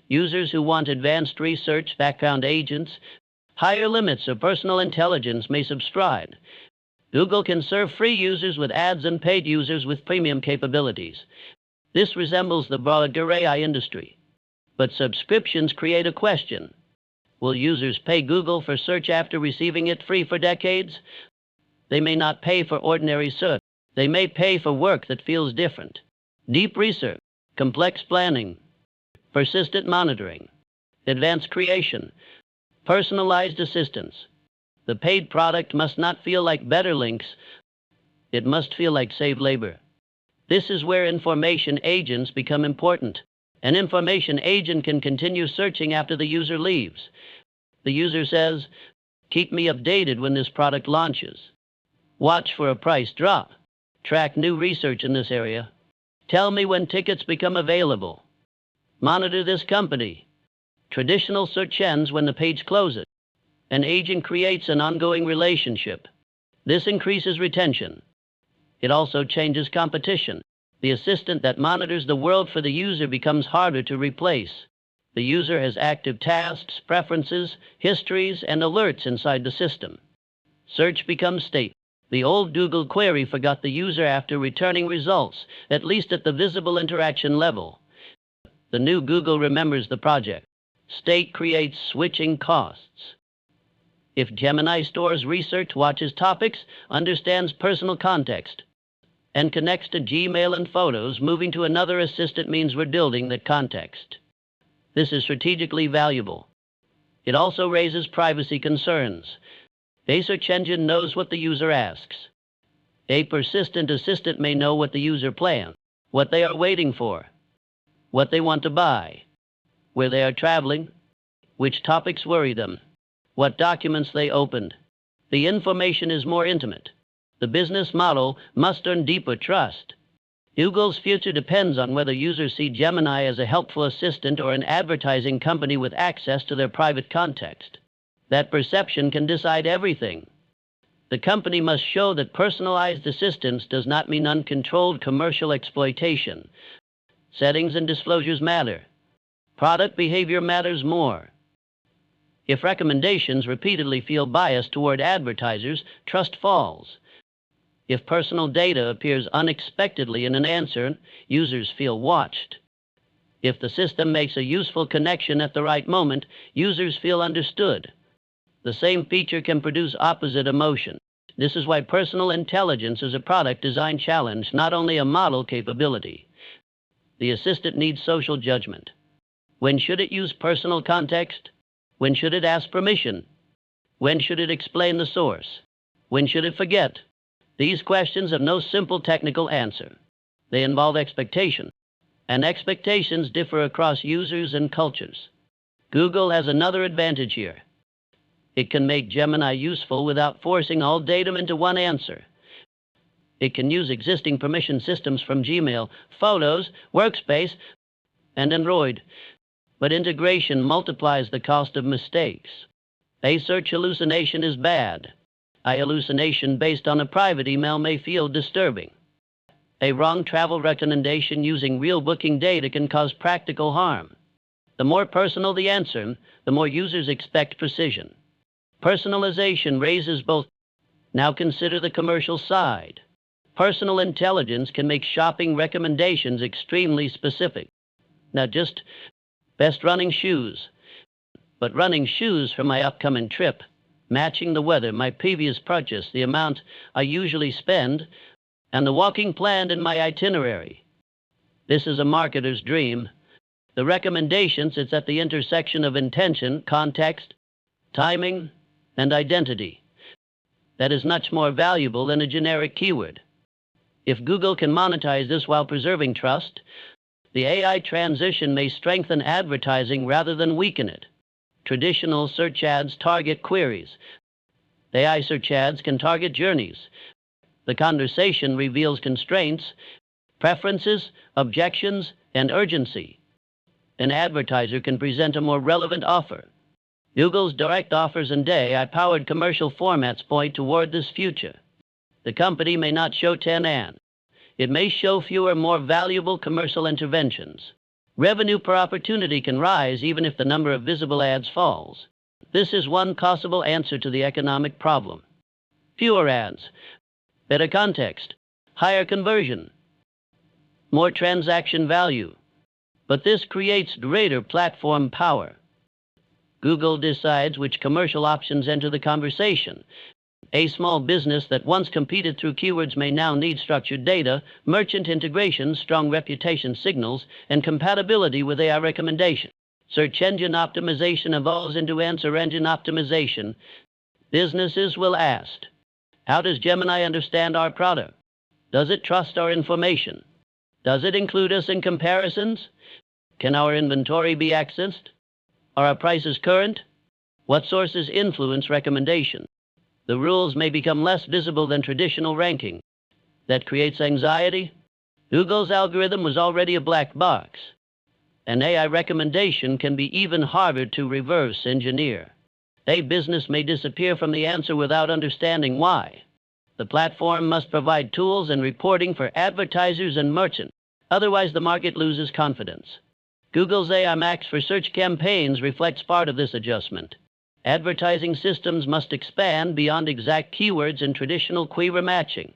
Users who want advanced research, background agents, higher limits of personal intelligence may subscribe. Google can serve free users with ads and paid users with premium capabilities. This resembles the broader AI industry. But subscriptions create a question. Will users pay Google for search after receiving it free for decades? They may not pay for ordinary search. They may pay for work that feels different. Deep research, complex planning, persistent monitoring, advanced creation, personalized assistance. The paid product must not feel like better links. It must feel like saved labor. This is where information agents become important. An information agent can continue searching after the user leaves. The user says, keep me updated when this product launches. Watch for a price drop. Track new research in this area. Tell me when tickets become available. Monitor this company. Traditional search ends when the page closes. An agent creates an ongoing relationship. This increases retention. It also changes competition. The assistant that monitors the world for the user becomes harder to replace. The user has active tasks, preferences, histories, and alerts inside the system. Search becomes stable. The old Google query forgot the user after returning results, at least at the visible interaction level. The new Google remembers the project. State creates switching costs. If Gemini stores research, watches topics, understands personal context, and connects to Gmail and photos, moving to another assistant means we're building that context. This is strategically valuable. It also raises privacy concerns. A search engine knows what the user asks. A persistent assistant may know what the user plans, what they are waiting for, what they want to buy, where they are traveling, which topics worry them, what documents they opened. The information is more intimate. The business model must earn deeper trust. Google's future depends on whether users see Gemini as a helpful assistant or an advertising company with access to their private context. That perception can decide everything. The company must show that personalized assistance does not mean uncontrolled commercial exploitation. Settings and disclosures matter. Product behavior matters more. If recommendations repeatedly feel biased toward advertisers, trust falls. If personal data appears unexpectedly in an answer, users feel watched. If the system makes a useful connection at the right moment, users feel understood. The same feature can produce opposite emotion. This is why personal intelligence is a product design challenge, not only a model capability. The assistant needs social judgment. When should it use personal context? When should it ask permission? When should it explain the source? When should it forget? These questions have no simple technical answer. They involve expectation, and expectations differ across users and cultures. Google has another advantage here. It can make Gemini useful without forcing all data into one answer. It can use existing permission systems from Gmail, Photos, Workspace, and Android. But integration multiplies the cost of mistakes. A search hallucination is bad. A hallucination based on a private email may feel disturbing. A wrong travel recommendation using real booking data can cause practical harm. The more personal the answer, the more users expect precision. Personalization raises both. Now consider the commercial side. Personal intelligence can make shopping recommendations extremely specific. Not just best running shoes, but running shoes for my upcoming trip, matching the weather, my previous purchase, the amount I usually spend, and the walking plan in my itinerary. This is a marketer's dream. The recommendation sits at the intersection of intention, context, timing, and identity. That is much more valuable than a generic keyword. If Google can monetize this while preserving trust, the AI transition may strengthen advertising rather than weaken it. Traditional search ads target queries. AI search ads can target journeys. The conversation reveals constraints, preferences, objections, and urgency. An advertiser can present a more relevant offer. Google's direct offers and AI-powered commercial formats point toward this future. The company may not show 10 ads. It may show fewer, more valuable commercial interventions. Revenue per opportunity can rise even if the number of visible ads falls. This is one possible answer to the economic problem. Fewer ads, better context, higher conversion, more transaction value. But this creates greater platform power. Google decides which commercial options enter the conversation. A small business that once competed through keywords may now need structured data, merchant integration, strong reputation signals, and compatibility with AI recommendation. Search engine optimization evolves into answer engine optimization. Businesses will ask, how does Gemini understand our product? Does it trust our information? Does it include us in comparisons? Can our inventory be accessed? Are our prices current? What sources influence recommendation? The rules may become less visible than traditional ranking. That creates anxiety. Google's algorithm was already a black box. An AI recommendation can be even harder to reverse engineer. A business may disappear from the answer without understanding why. The platform must provide tools and reporting for advertisers and merchants. Otherwise, the market loses confidence. Google's AI Max for search campaigns reflects part of this adjustment. Advertising systems must expand beyond exact keywords and traditional query matching.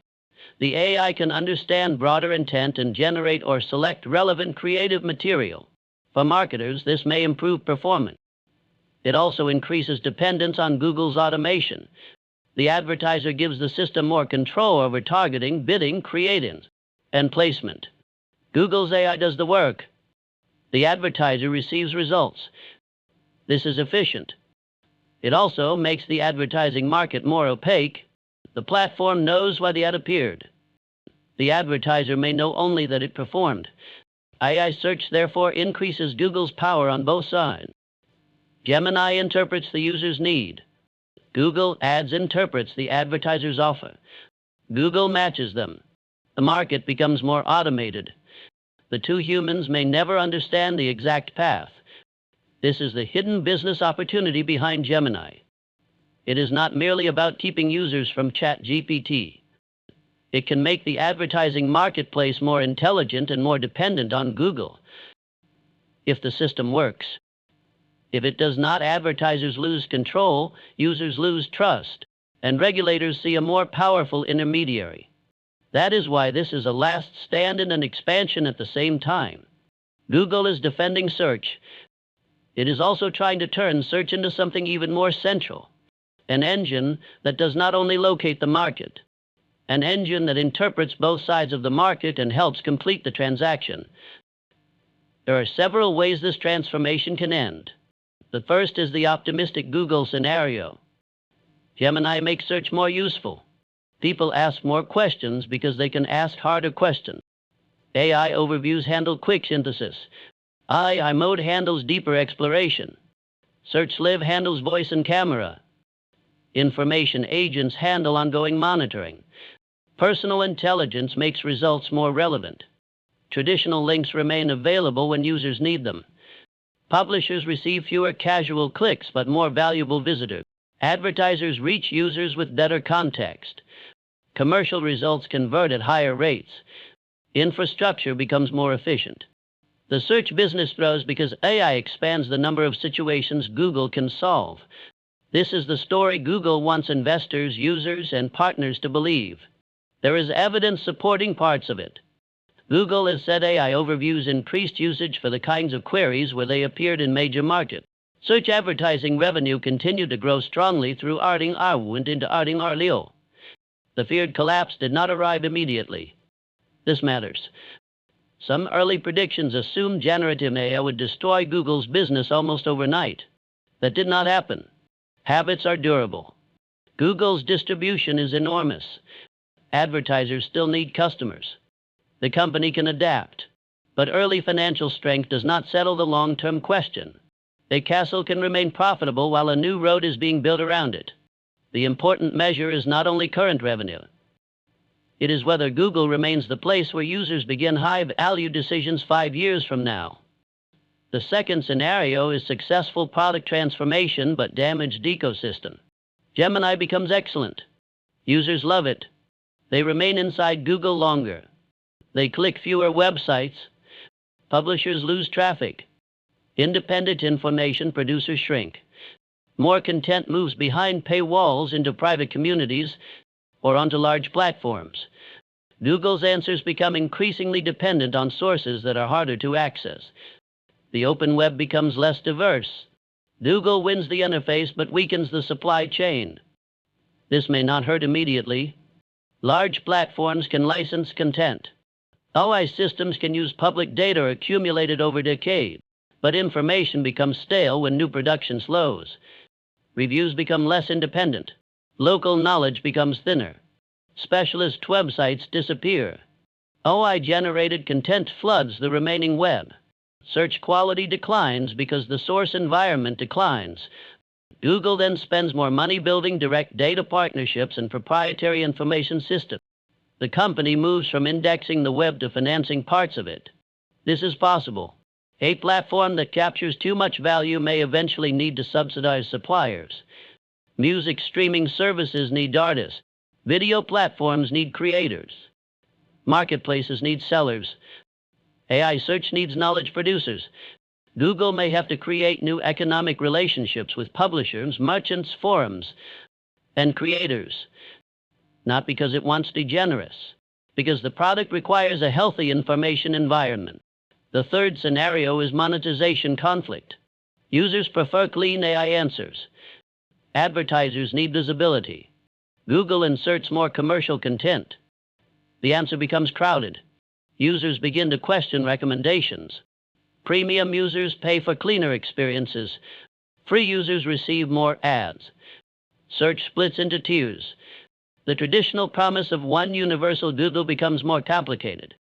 The AI can understand broader intent and generate or select relevant creative material. For marketers, this may improve performance. It also increases dependence on Google's automation. The advertiser gives the system more control over targeting, bidding, creating, and placement. Google's AI does the work. The advertiser receives results. This is efficient. It also makes the advertising market more opaque. The platform knows why the ad appeared. The advertiser may know only that it performed. AI search, therefore, increases Google's power on both sides. Gemini interprets the user's need. Google Ads interprets the advertiser's offer. Google matches them. The market becomes more automated. The two humans may never understand the exact path. This is the hidden business opportunity behind Gemini. It is not merely about keeping users from ChatGPT. It can make the advertising marketplace more intelligent and more dependent on Google. If the system works. If it does not, advertisers lose control, users lose trust, and regulators see a more powerful intermediary. That is why this is a last stand and an expansion at the same time. Google is defending search. It is also trying to turn search into something even more central. An engine that does not only locate the market, an engine that interprets both sides of the market and helps complete the transaction. There are several ways this transformation can end. The first is the optimistic Google scenario. Gemini makes search more useful. People ask more questions because they can ask harder questions. AI overviews handle quick synthesis. AI mode handles deeper exploration. Search Live handles voice and camera. Information agents handle ongoing monitoring. Personal intelligence makes results more relevant. Traditional links remain available when users need them. Publishers receive fewer casual clicks but more valuable visitors. Advertisers reach users with better context. Commercial results convert at higher rates. Infrastructure becomes more efficient. The search business grows because AI expands the number of situations Google can solve. This is the story Google wants investors, users, and partners to believe. There is evidence supporting parts of it. Google has said AI overviews increased usage for the kinds of queries where they appeared in major markets. Search advertising revenue continued to grow strongly through Arting Arwu and into Arting Arleo. The feared collapse did not arrive immediately. This matters. Some early predictions assumed generative AI would destroy Google's business almost overnight. That did not happen. Habits are durable. Google's distribution is enormous. Advertisers still need customers. The company can adapt. But early financial strength does not settle the long-term question. A castle can remain profitable while a new road is being built around it. The important measure is not only current revenue. It is whether Google remains the place where users begin high-value decisions 5 years from now. The second scenario is successful product transformation but damaged ecosystem. Gemini becomes excellent. Users love it. They remain inside Google longer. They click fewer websites. Publishers lose traffic. Independent information producers shrink. More content moves behind paywalls into private communities or onto large platforms. Google's answers become increasingly dependent on sources that are harder to access. The open web becomes less diverse. Google wins the interface but weakens the supply chain. This may not hurt immediately. Large platforms can license content. AI systems can use public data accumulated over decades, but information becomes stale when new production slows. Reviews become less independent. Local knowledge becomes thinner. Specialist websites disappear. AI-generated content floods the remaining web. Search quality declines because the source environment declines. Google then spends more money building direct data partnerships and proprietary information systems. The company moves from indexing the web to financing parts of it. This is possible. A platform that captures too much value may eventually need to subsidize suppliers. Music streaming services need artists. Video platforms need creators. Marketplaces need sellers. AI search needs knowledge producers. Google may have to create new economic relationships with publishers, merchants, forums, and creators. Not because it wants to be generous, because the product requires a healthy information environment. The third scenario is monetization conflict. Users prefer clean AI answers. Advertisers need visibility. Google inserts more commercial content. The answer becomes crowded. Users begin to question recommendations. Premium users pay for cleaner experiences. Free users receive more ads. Search splits into tiers. The traditional promise of one universal Google becomes more complicated.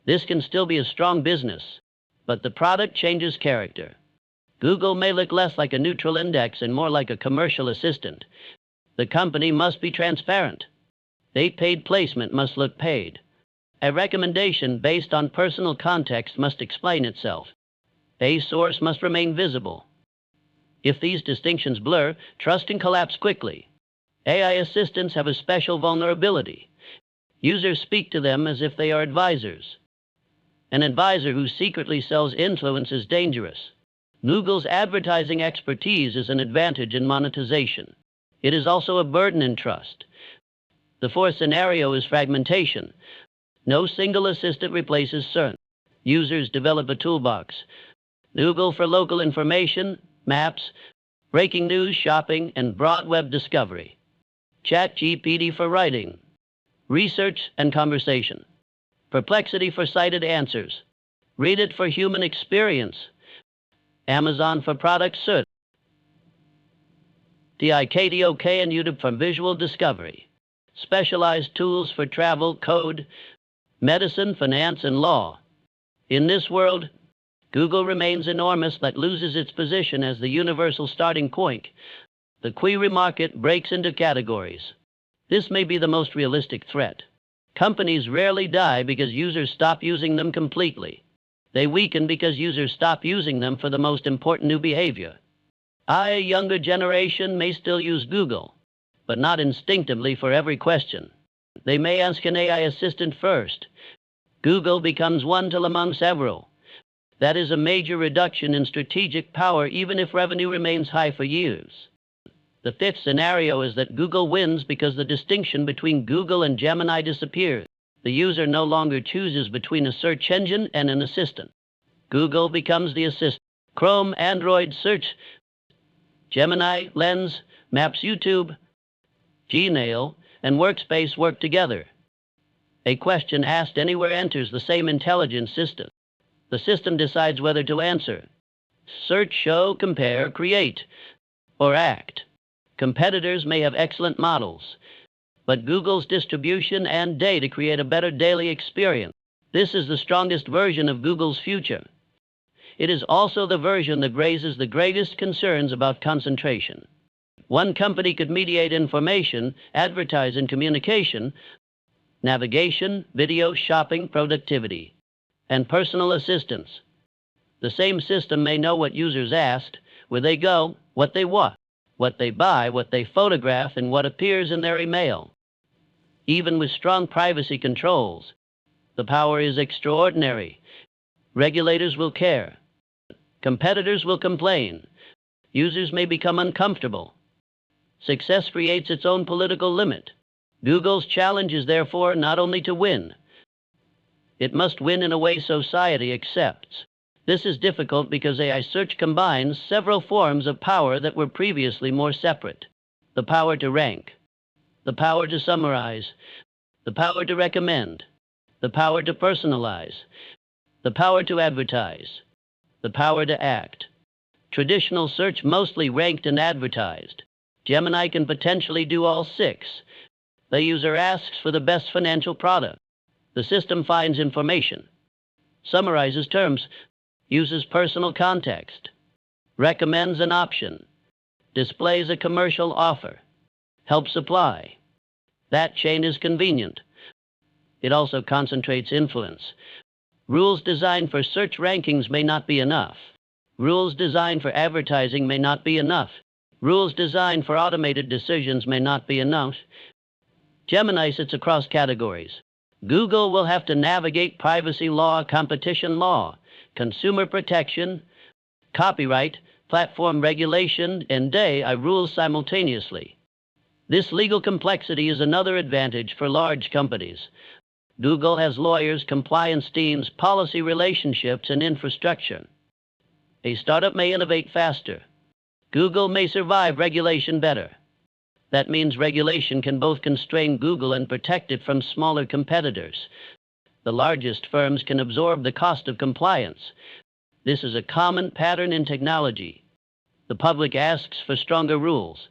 This can still be a strong business, but the product changes character. Google may look less like a neutral index and more like a commercial assistant. The company must be transparent. The paid placement must look paid. A recommendation based on personal context must explain itself. A source must remain visible. If these distinctions blur, trust can collapse quickly. AI assistants have a special vulnerability. Users speak to them as if they are advisors. An advisor who secretly sells influence is dangerous. Google's advertising expertise is an advantage in monetization. It is also a burden in trust. The fourth scenario is fragmentation. No single assistant replaces certain. Users develop a toolbox. Google for local information, maps, breaking news, shopping, and broad web discovery. ChatGPT for writing, research, and conversation. Perplexity for cited answers. Read it for human experience. Amazon for product search. TikTok and YouTube for visual discovery. Specialized tools for travel, code, medicine, finance, and law. In this world, Google remains enormous but loses its position as the universal starting point. The query market breaks into categories. This may be the most realistic threat. Companies rarely die because users stop using them completely. They weaken because users stop using them for the most important new behavior. A younger generation may still use Google, but not instinctively for every question. They may ask an AI assistant first. Google becomes one tool among several. That is a major reduction in strategic power even if revenue remains high for years. The fifth scenario is that Google wins because the distinction between Google and Gemini disappears. The user no longer chooses between a search engine and an assistant. Google becomes the assistant. Chrome, Android, Search, Gemini, Lens, Maps, YouTube, Gmail, and Workspace work together. A question asked anywhere enters the same intelligence system. The system decides whether to answer. Search, show, compare, create, or act. Competitors may have excellent models, but Google's distribution and data create a better daily experience. This is the strongest version of Google's future. It is also the version that raises the greatest concerns about concentration. One company could mediate information, advertise, and communication, navigation, video, shopping, productivity, and personal assistance. The same system may know what users asked, where they go, what they want, what they buy, what they photograph, and what appears in their email. Even with strong privacy controls, the power is extraordinary. Regulators will care. Competitors will complain. Users may become uncomfortable. Success creates its own political limit. Google's challenge is therefore not only to win. It must win in a way society accepts. This is difficult because AI search combines several forms of power that were previously more separate. The power to rank, the power to summarize, the power to recommend, the power to personalize, the power to advertise, the power to act. Traditional search mostly ranked and advertised. Gemini can potentially do all six. The user asks for the best financial product. The system finds information, summarizes terms, uses personal context, recommends an option, displays a commercial offer, helps apply. That chain is convenient. It also concentrates influence. Rules designed for search rankings may not be enough. Rules designed for advertising may not be enough. Rules designed for automated decisions may not be enough. Gemini sits across categories. Google will have to navigate privacy law, competition law, consumer protection, copyright, platform regulation, and AI rules simultaneously. This legal complexity is another advantage for large companies. Google has lawyers, compliance teams, policy relationships, and infrastructure. A startup may innovate faster. Google may survive regulation better. That means regulation can both constrain Google and protect it from smaller competitors. The largest firms can absorb the cost of compliance. This is a common pattern in technology. The public asks for stronger rules.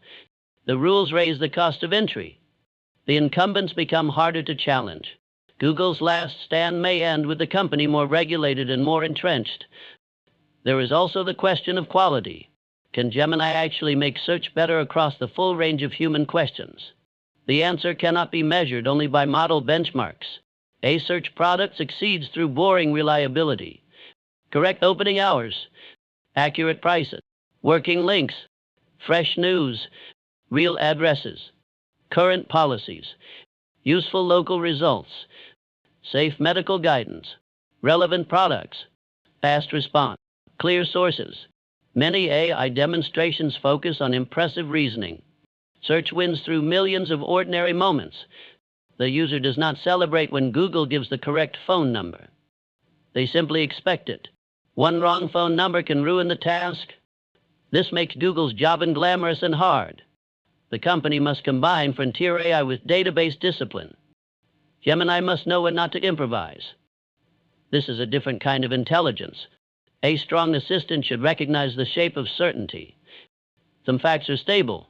The rules raise the cost of entry. The incumbents become harder to challenge. Google's last stand may end with the company more regulated and more entrenched. There is also the question of quality. Can Gemini actually make search better across the full range of human questions? The answer cannot be measured only by model benchmarks. A search product succeeds through boring reliability, correct opening hours, accurate prices, working links, fresh news, real addresses, current policies, useful local results, safe medical guidance, relevant products, fast response, clear sources. Many AI demonstrations focus on impressive reasoning. Search wins through millions of ordinary moments. The user does not celebrate when Google gives the correct phone number. They simply expect it. One wrong phone number can ruin the task. This makes Google's job unglamorous and hard. The company must combine frontier AI with database discipline. Gemini must know when not to improvise. This is a different kind of intelligence. A strong assistant should recognize the shape of certainty. Some facts are stable.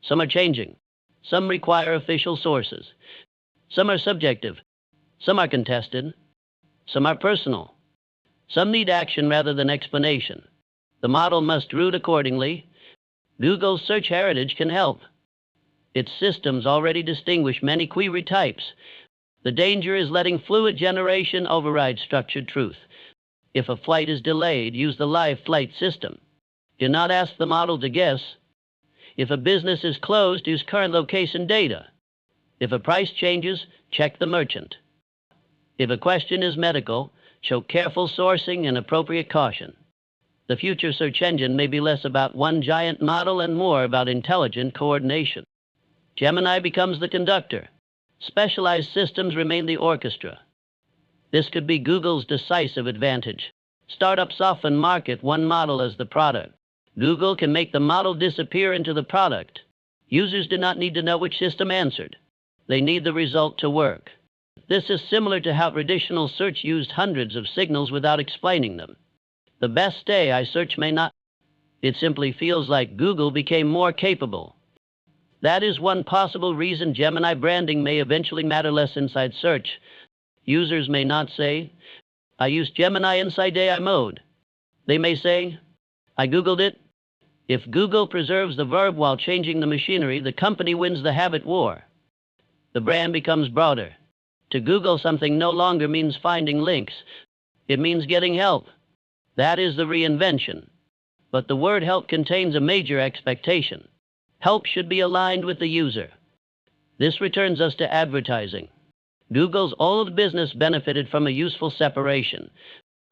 Some are changing. Some require official sources. Some are subjective. Some are contested. Some are personal. Some need action rather than explanation. The model must route accordingly. Google's search heritage can help. Its systems already distinguish many query types. The danger is letting fluid generation override structured truth. If a flight is delayed, use the live flight system. Do not ask the model to guess. If a business is closed, use current location data. If a price changes, check the merchant. If a question is medical, show careful sourcing and appropriate caution. The future search engine may be less about one giant model and more about intelligent coordination. Gemini becomes the conductor. Specialized systems remain the orchestra. This could be Google's decisive advantage. Startups often market one model as the product. Google can make the model disappear into the product. Users do not need to know which system answered. They need the result to work. This is similar to how traditional search used hundreds of signals without explaining them. The best AI search may not. It simply feels like Google became more capable. That is one possible reason Gemini branding may eventually matter less inside search. Users may not say, "I used Gemini inside AI mode." They may say, "I Googled it." If Google preserves the verb while changing the machinery, the company wins the habit war. The brand becomes broader. To Google, something no longer means finding links. It means getting help. That is the reinvention. But the word help contains a major expectation. Help should be aligned with the user. This returns us to advertising. Google's old business benefited from a useful separation.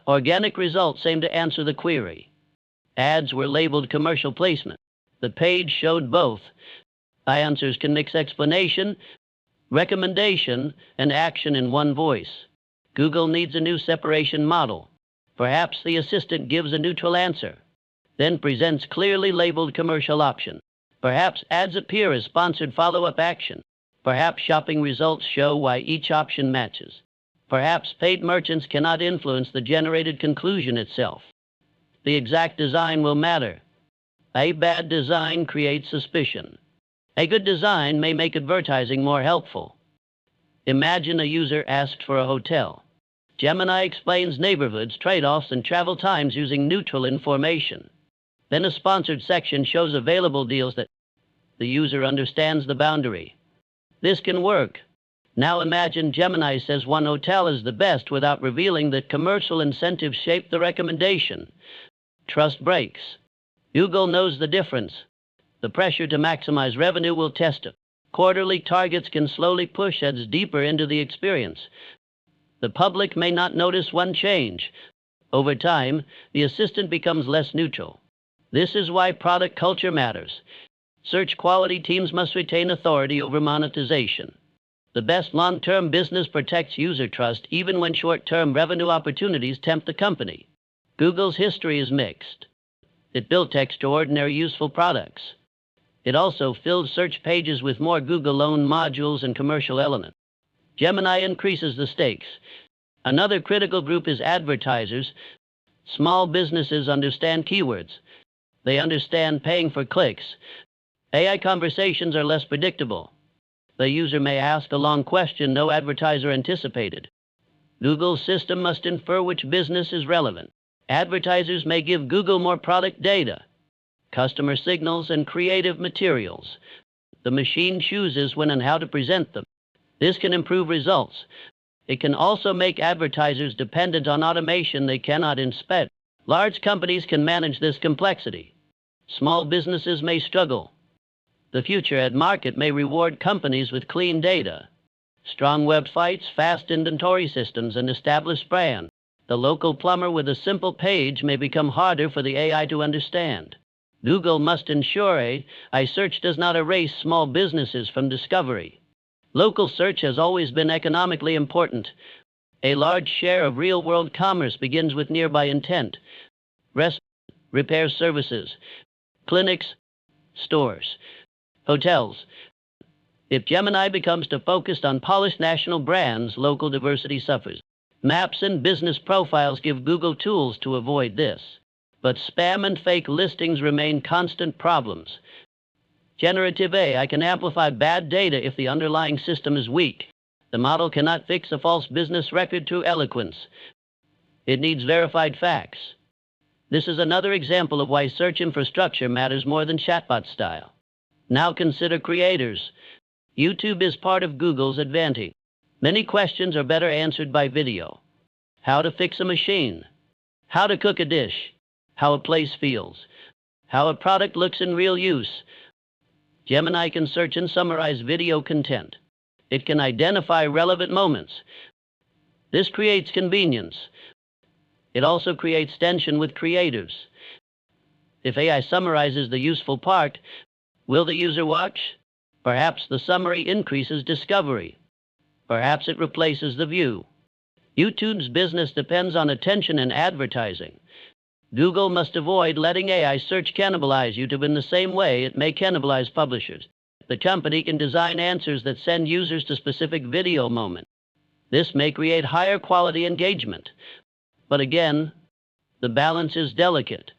Organic results aimed to answer the query. Ads were labeled commercial placement. The page showed both. Answers can mix explanation, recommendation, and action in one voice. Google needs a new separation model. Perhaps the assistant gives a neutral answer, then presents clearly labeled commercial option. Perhaps ads appear as sponsored follow-up action. Perhaps shopping results show why each option matches. Perhaps paid merchants cannot influence the generated conclusion itself. The exact design will matter. A bad design creates suspicion. A good design may make advertising more helpful. Imagine a user asked for a hotel. Gemini explains neighborhoods, trade-offs, and travel times using neutral information. Then a sponsored section shows available deals that the user understands the boundary. This can work. Now imagine Gemini says one hotel is the best without revealing that commercial incentives shape the recommendation. Trust breaks. Google knows the difference. The pressure to maximize revenue will test it. Quarterly targets can slowly push ads deeper into the experience. The public may not notice one change. Over time, the assistant becomes less neutral. This is why product culture matters. Search quality teams must retain authority over monetization. The best long-term business protects user trust even when short-term revenue opportunities tempt the company. Google's history is mixed. It built extraordinary useful products. It also filled search pages with more Google-owned modules and commercial elements. Gemini increases the stakes. Another critical group is advertisers. Small businesses understand keywords. They understand paying for clicks. AI conversations are less predictable. The user may ask a long question no advertiser anticipated. Google's system must infer which business is relevant. Advertisers may give Google more product data, customer signals, and creative materials. The machine chooses when and how to present them. This can improve results. It can also make advertisers dependent on automation they cannot inspect. Large companies can manage this complexity. Small businesses may struggle. The future ad market may reward companies with clean data, strong websites, fast inventory systems, and established brand. The local plumber with a simple page may become harder for the AI to understand. Google must ensure AI search does not erase small businesses from discovery. Local search has always been economically important. A large share of real-world commerce begins with nearby intent. Restaurants, repair services, clinics, stores, hotels. If Gemini becomes too focused on polished national brands, local diversity suffers. Maps and business profiles give Google tools to avoid this. But spam and fake listings remain constant problems. Generative AI can amplify bad data if the underlying system is weak. The model cannot fix a false business record through eloquence. It needs verified facts. This is another example of why search infrastructure matters more than chatbot style. Now consider creators. YouTube is part of Google's advantage. Many questions are better answered by video. How to fix a machine, how to cook a dish, how a place feels, how a product looks in real use. Gemini can search and summarize video content. It can identify relevant moments. This creates convenience. It also creates tension with creators. If AI summarizes the useful part, will the user watch? Perhaps the summary increases discovery. Perhaps it replaces the view. YouTube's business depends on attention and advertising. Google must avoid letting AI search cannibalize YouTube in the same way it may cannibalize publishers. The company can design answers that send users to specific video moments. This may create higher quality engagement. But again, the balance is delicate.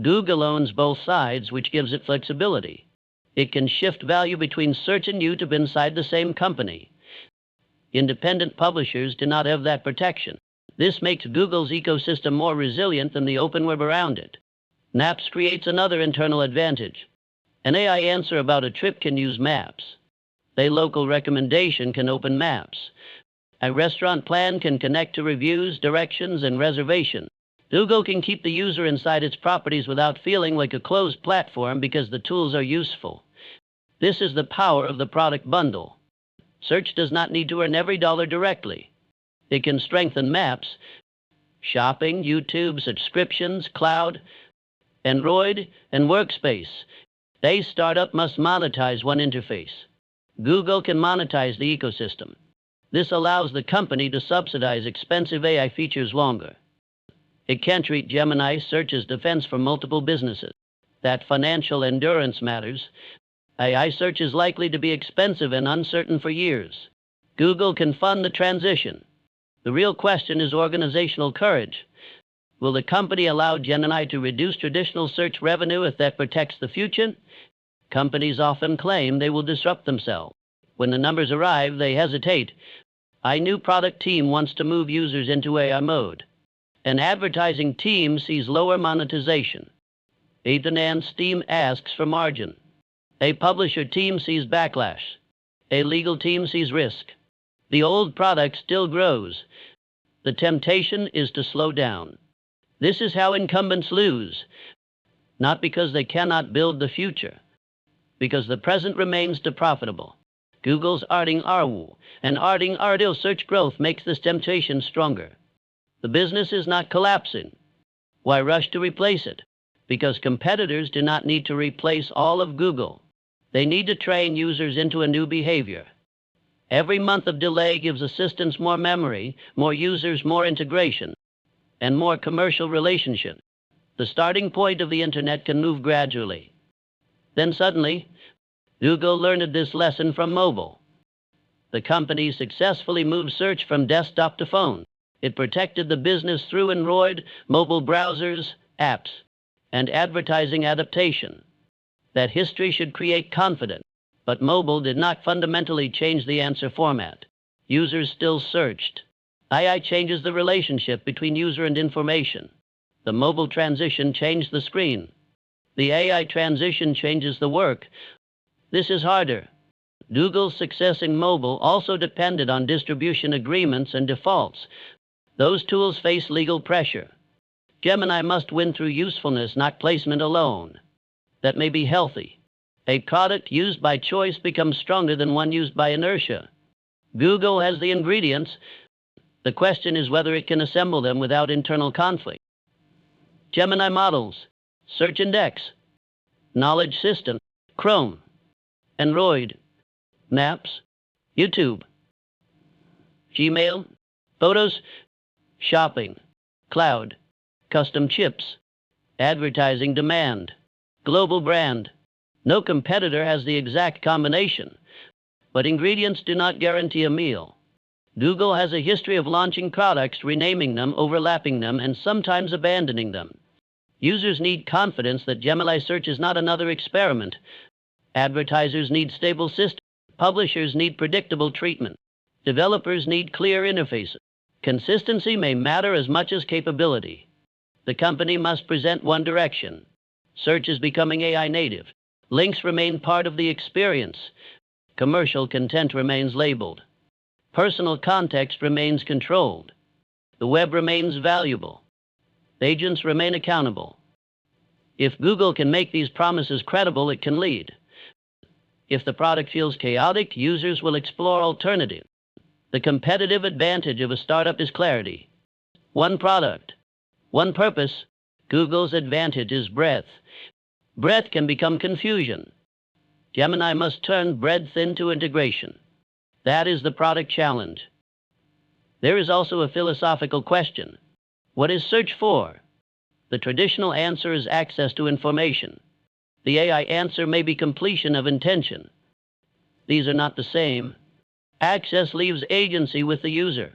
Google owns both sides, which gives it flexibility. It can shift value between search and YouTube inside the same company. Independent publishers do not have that protection. This makes Google's ecosystem more resilient than the open web around it. Maps creates another internal advantage. An AI answer about a trip can use Maps. A local recommendation can open Maps. A restaurant plan can connect to reviews, directions, and reservation. Google can keep the user inside its properties without feeling like a closed platform because the tools are useful. This is the power of the product bundle. Search does not need to earn every dollar directly. It can strengthen Maps, shopping, YouTube, subscriptions, cloud, Android, and workspace. A startup must monetize one interface. Google can monetize the ecosystem. This allows the company to subsidize expensive AI features longer. It can treat Gemini search as defense for multiple businesses. That financial endurance matters. AI search is likely to be expensive and uncertain for years. Google can fund the transition. The real question is organizational courage. Will the company allow Gemini to reduce traditional search revenue if that protects the future? Companies often claim they will disrupt themselves. When the numbers arrive, they hesitate. A new product team wants to move users into AI mode. An advertising team sees lower monetization. A finance team asks for margin. A publisher team sees backlash. A legal team sees risk. The old product still grows. The temptation is to slow down. This is how incumbents lose, not because they cannot build the future, because the present remains too profitable. Google's Arting Arwu and Arting Ardil search growth makes this temptation stronger. The business is not collapsing. Why rush to replace it? Because competitors do not need to replace all of Google. They need to train users into a new behavior. Every month of delay gives assistants more memory, more users, more integration, and more commercial relationships. The starting point of the internet can move gradually. Then suddenly, Google learned this lesson from mobile. The company successfully moved search from desktop to phone. It protected the business through Android, mobile browsers, apps, and advertising adaptation. That history should create confidence. But mobile did not fundamentally change the answer format. Users still searched. AI changes the relationship between user and information. The mobile transition changed the screen. The AI transition changes the work. This is harder. Google's success in mobile also depended on distribution agreements and defaults. Those tools face legal pressure. Gemini must win through usefulness, not placement alone. That may be healthy. A product used by choice becomes stronger than one used by inertia. Google has the ingredients. The question is whether it can assemble them without internal conflict. Gemini models, search index, knowledge system, Chrome, Android, Maps, YouTube, Gmail, photos, shopping, cloud, custom chips, advertising demand, global brand. No competitor has the exact combination, but ingredients do not guarantee a meal. Google has a history of launching products, renaming them, overlapping them, and sometimes abandoning them. Users need confidence that Gemini Search is not another experiment. Advertisers need stable systems. Publishers need predictable treatment. Developers need clear interfaces. Consistency may matter as much as capability. The company must present one direction. Search is becoming AI native. Links remain part of the experience. Commercial content remains labeled. Personal context remains controlled. The web remains valuable. Agents remain accountable. If Google can make these promises credible, it can lead. If the product feels chaotic, users will explore alternatives. The competitive advantage of a startup is clarity. One product, one purpose. Google's advantage is breadth. Breadth can become confusion. Gemini must turn breadth into integration. That is the product challenge. There is also a philosophical question. What is search for? The traditional answer is access to information. The AI answer may be completion of intention. These are not the same. Access leaves agency with the user.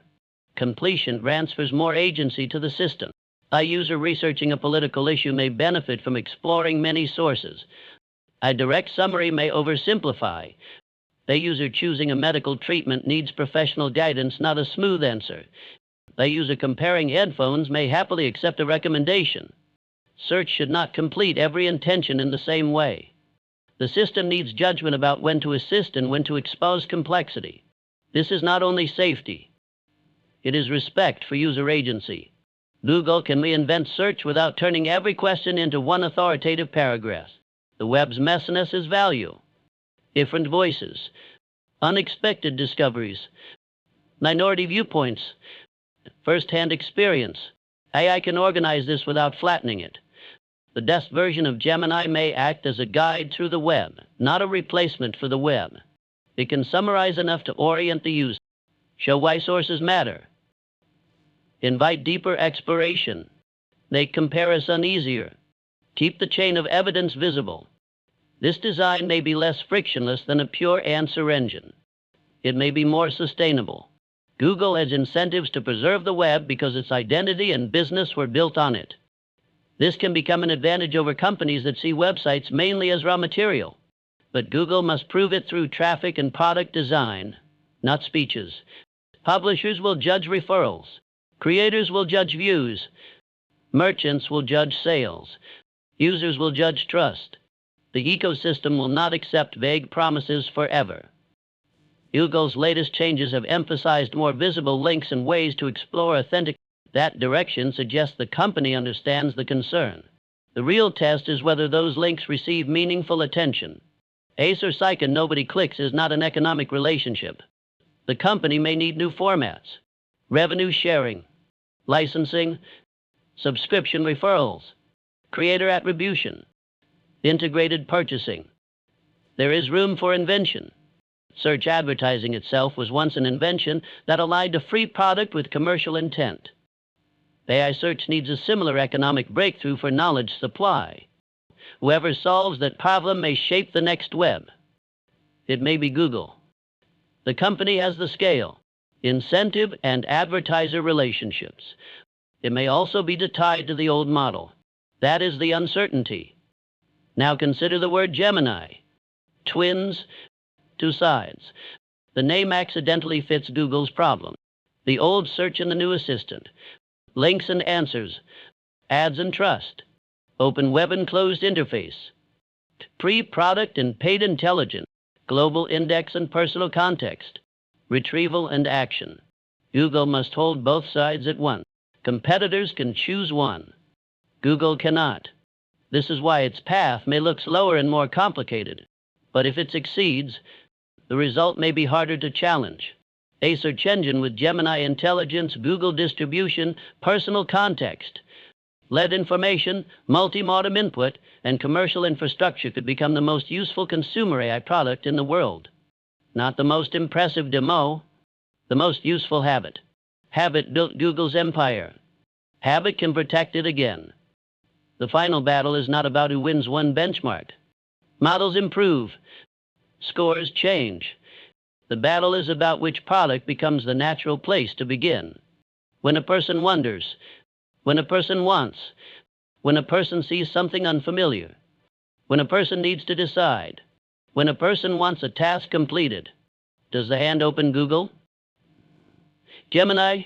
Completion transfers more agency to the system. A user researching a political issue may benefit from exploring many sources. A direct summary may oversimplify. A user choosing a medical treatment needs professional guidance, not a smooth answer. A user comparing headphones may happily accept a recommendation. Search should not complete every intention in the same way. The system needs judgment about when to assist and when to expose complexity. This is not only safety. It is respect for user agency. Google can reinvent search without turning every question into one authoritative paragraph. The web's messiness is value. Different voices, unexpected discoveries, minority viewpoints, first-hand experience. AI can organize this without flattening it. The best version of Gemini may act as a guide through the web, not a replacement for the web. It can summarize enough to orient the user, show why sources matter, invite deeper exploration, make comparison easier, keep the chain of evidence visible. This design may be less frictionless than a pure answer engine. It may be more sustainable. Google has incentives to preserve the web because its identity and business were built on it. This can become an advantage over companies that see websites mainly as raw material. But Google must prove it through traffic and product design, not speeches. Publishers will judge referrals. Creators will judge views. Merchants will judge sales. Users will judge trust. The ecosystem will not accept vague promises forever. Google's latest changes have emphasized more visible links and ways to explore authentic. That direction suggests the company understands the concern. The real test is whether those links receive meaningful attention. Ace or Psyche, nobody clicks is not an economic relationship. The company may need new formats. Revenue sharing, licensing, subscription referrals, creator attribution, integrated purchasing. There is room for invention. Search advertising itself was once an invention that allied a free product with commercial intent. AI search needs a similar economic breakthrough for knowledge supply. Whoever solves that problem may shape the next web. It may be Google. The company has the scale, incentive, and advertiser relationships. It may also be tied to the old model. That is the uncertainty. Now consider the word Gemini. Twins, two sides. The name accidentally fits Google's problem. The old search and the new assistant. Links and answers. Ads and trust. Open web and closed interface. Pre-product and paid intelligence. global index and personal context, retrieval and action. Google must hold both sides at once. Competitors can choose one. Google cannot. This is why its path may look slower and more complicated. But if it succeeds, the result may be harder to challenge. A search engine with Gemini intelligence, Google distribution, personal context, LED information, multi-modem input, and commercial infrastructure could become the most useful consumer AI product in the world. Not the most impressive demo, the most useful habit. Habit built Google's empire. Habit can protect it again. The final battle is not about who wins one benchmark. Models improve. Scores change. The battle is about which product becomes the natural place to begin. When a person wonders, when a person wants, when a person sees something unfamiliar, when a person needs to decide, when a person wants a task completed, does the hand open Google? Gemini,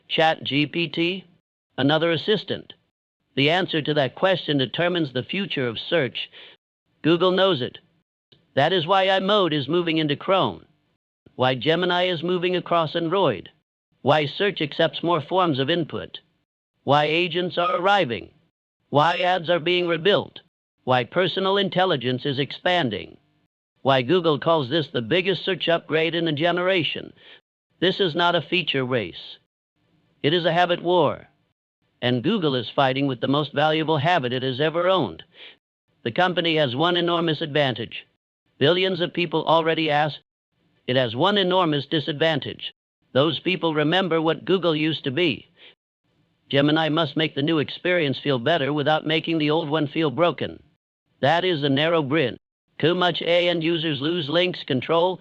ChatGPT, another assistant. The answer to that question determines the future of search. Google knows it. That is why iMode is moving into Chrome, why Gemini is moving across Android, why search accepts more forms of input, why agents are arriving, why ads are being rebuilt, why personal intelligence is expanding, why Google calls this the biggest search upgrade in a generation. This is not a feature race. It is a habit war. And Google is fighting with the most valuable habit it has ever owned. The company has one enormous advantage. Billions of people already ask. It has one enormous disadvantage. Those people remember what Google used to be. Gemini must make the new experience feel better without making the old one feel broken. That is a narrow bridge. Too much AI and users lose links, control,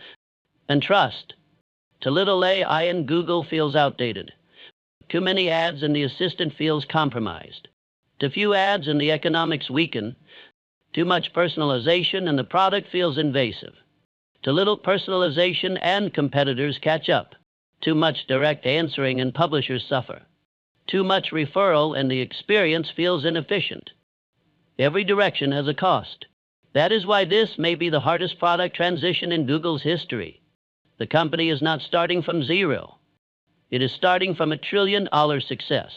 and trust. Too little AI and Google feels outdated. Too many ads and the assistant feels compromised. Too few ads and the economics weaken. Too much personalization and the product feels invasive. Too little personalization and competitors catch up. Too much direct answering and publishers suffer. Too much referral and the experience feels inefficient. Every direction has a cost. That is why this may be the hardest product transition in Google's history. The company is not starting from zero. It is starting from $1 trillion success.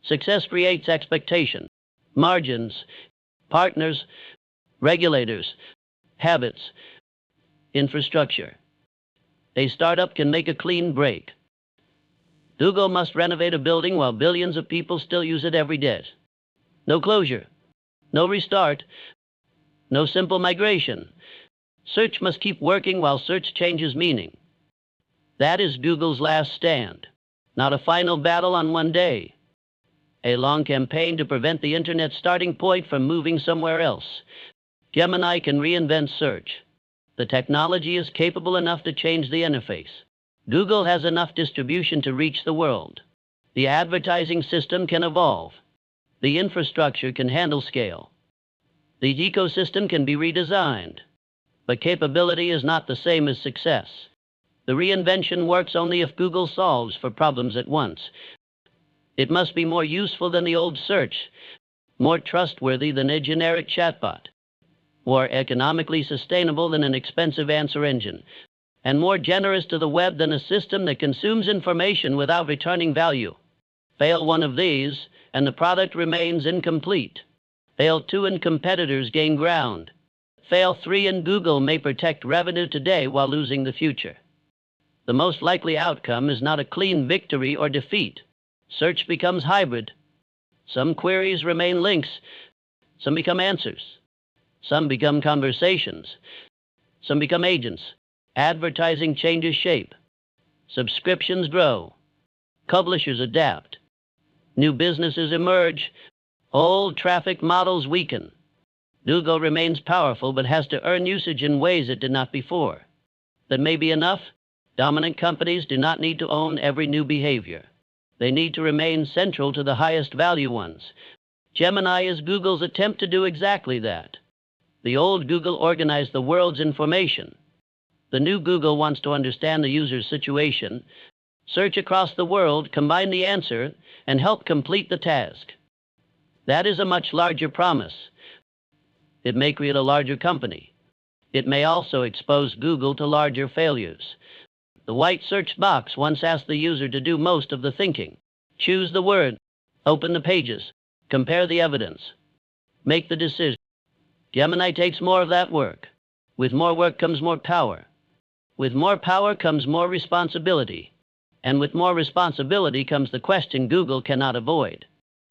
Success creates expectation, margins, partners, regulators, habits, infrastructure. A startup can make a clean break. Google must renovate a building while billions of people still use it every day. No closure, no restart, no simple migration. Search must keep working while search changes meaning. That is Google's last stand, not a final battle on one day. A long campaign to prevent the Internet's starting point from moving somewhere else. Gemini can reinvent search. The technology is capable enough to change the interface. Google has enough distribution to reach the world. The advertising system can evolve. The infrastructure can handle scale. The ecosystem can be redesigned. But capability is not the same as success. The reinvention works only if Google solves for problems at once. It must be more useful than the old search, more trustworthy than a generic chatbot, more economically sustainable than an expensive answer engine, and more generous to the web than a system that consumes information without returning value. Fail one of these, and the product remains incomplete. Fail two and competitors gain ground. Fail three and Google may protect revenue today while losing the future. The most likely outcome is not a clean victory or defeat. Search becomes hybrid. Some queries remain links. Some become answers. Some become conversations. Some become agents. Advertising changes shape. Subscriptions grow. Publishers adapt. New businesses emerge. Old traffic models weaken. Google remains powerful but has to earn usage in ways it did not before. That may be enough. Dominant companies do not need to own every new behavior. They need to remain central to the highest value ones. Gemini is Google's attempt to do exactly that. The old Google organized the world's information. The new Google wants to understand the user's situation, search across the world, combine the answer, and help complete the task. That is a much larger promise. It may create a larger company. It may also expose Google to larger failures. The white search box once asked the user to do most of the thinking. Choose the word, open the pages, compare the evidence, make the decision. Gemini takes more of that work. With more work comes more power. With more power comes more responsibility. And with more responsibility comes the question Google cannot avoid.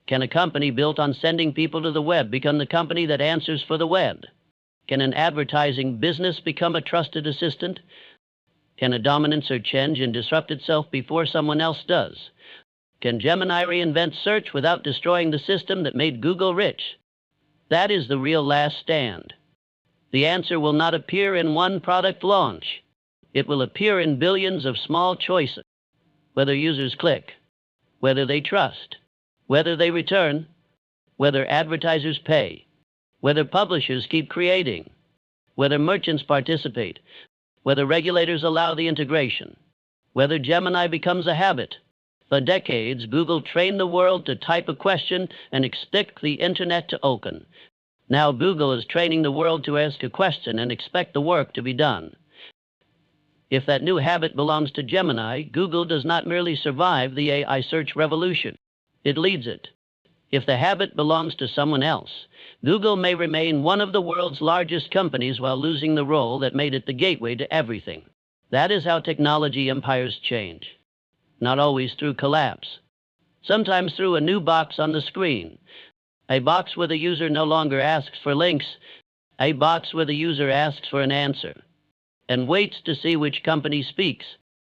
Can a company built on sending people to the web become the company that answers for the web? Can an advertising business become a trusted assistant? Can a dominant search engine disrupt itself before someone else does? Can Gemini reinvent search without destroying the system that made Google rich? That is the real last stand. The answer will not appear in one product launch. It will appear in billions of small choices. Whether users click, whether they trust, whether they return, whether advertisers pay, whether publishers keep creating, whether merchants participate, whether regulators allow the integration, whether Gemini becomes a habit. For decades, Google trained the world to type a question and expect the internet to open. Now Google is training the world to ask a question and expect the work to be done. If that new habit belongs to Gemini, Google does not merely survive the AI search revolution. It leads it. If the habit belongs to someone else, Google may remain one of the world's largest companies while losing the role that made it the gateway to everything. That is how technology empires change. Not always through collapse. Sometimes through a new box on the screen. A box where the user no longer asks for links. A box where the user asks for an answer and waits to see which company speaks.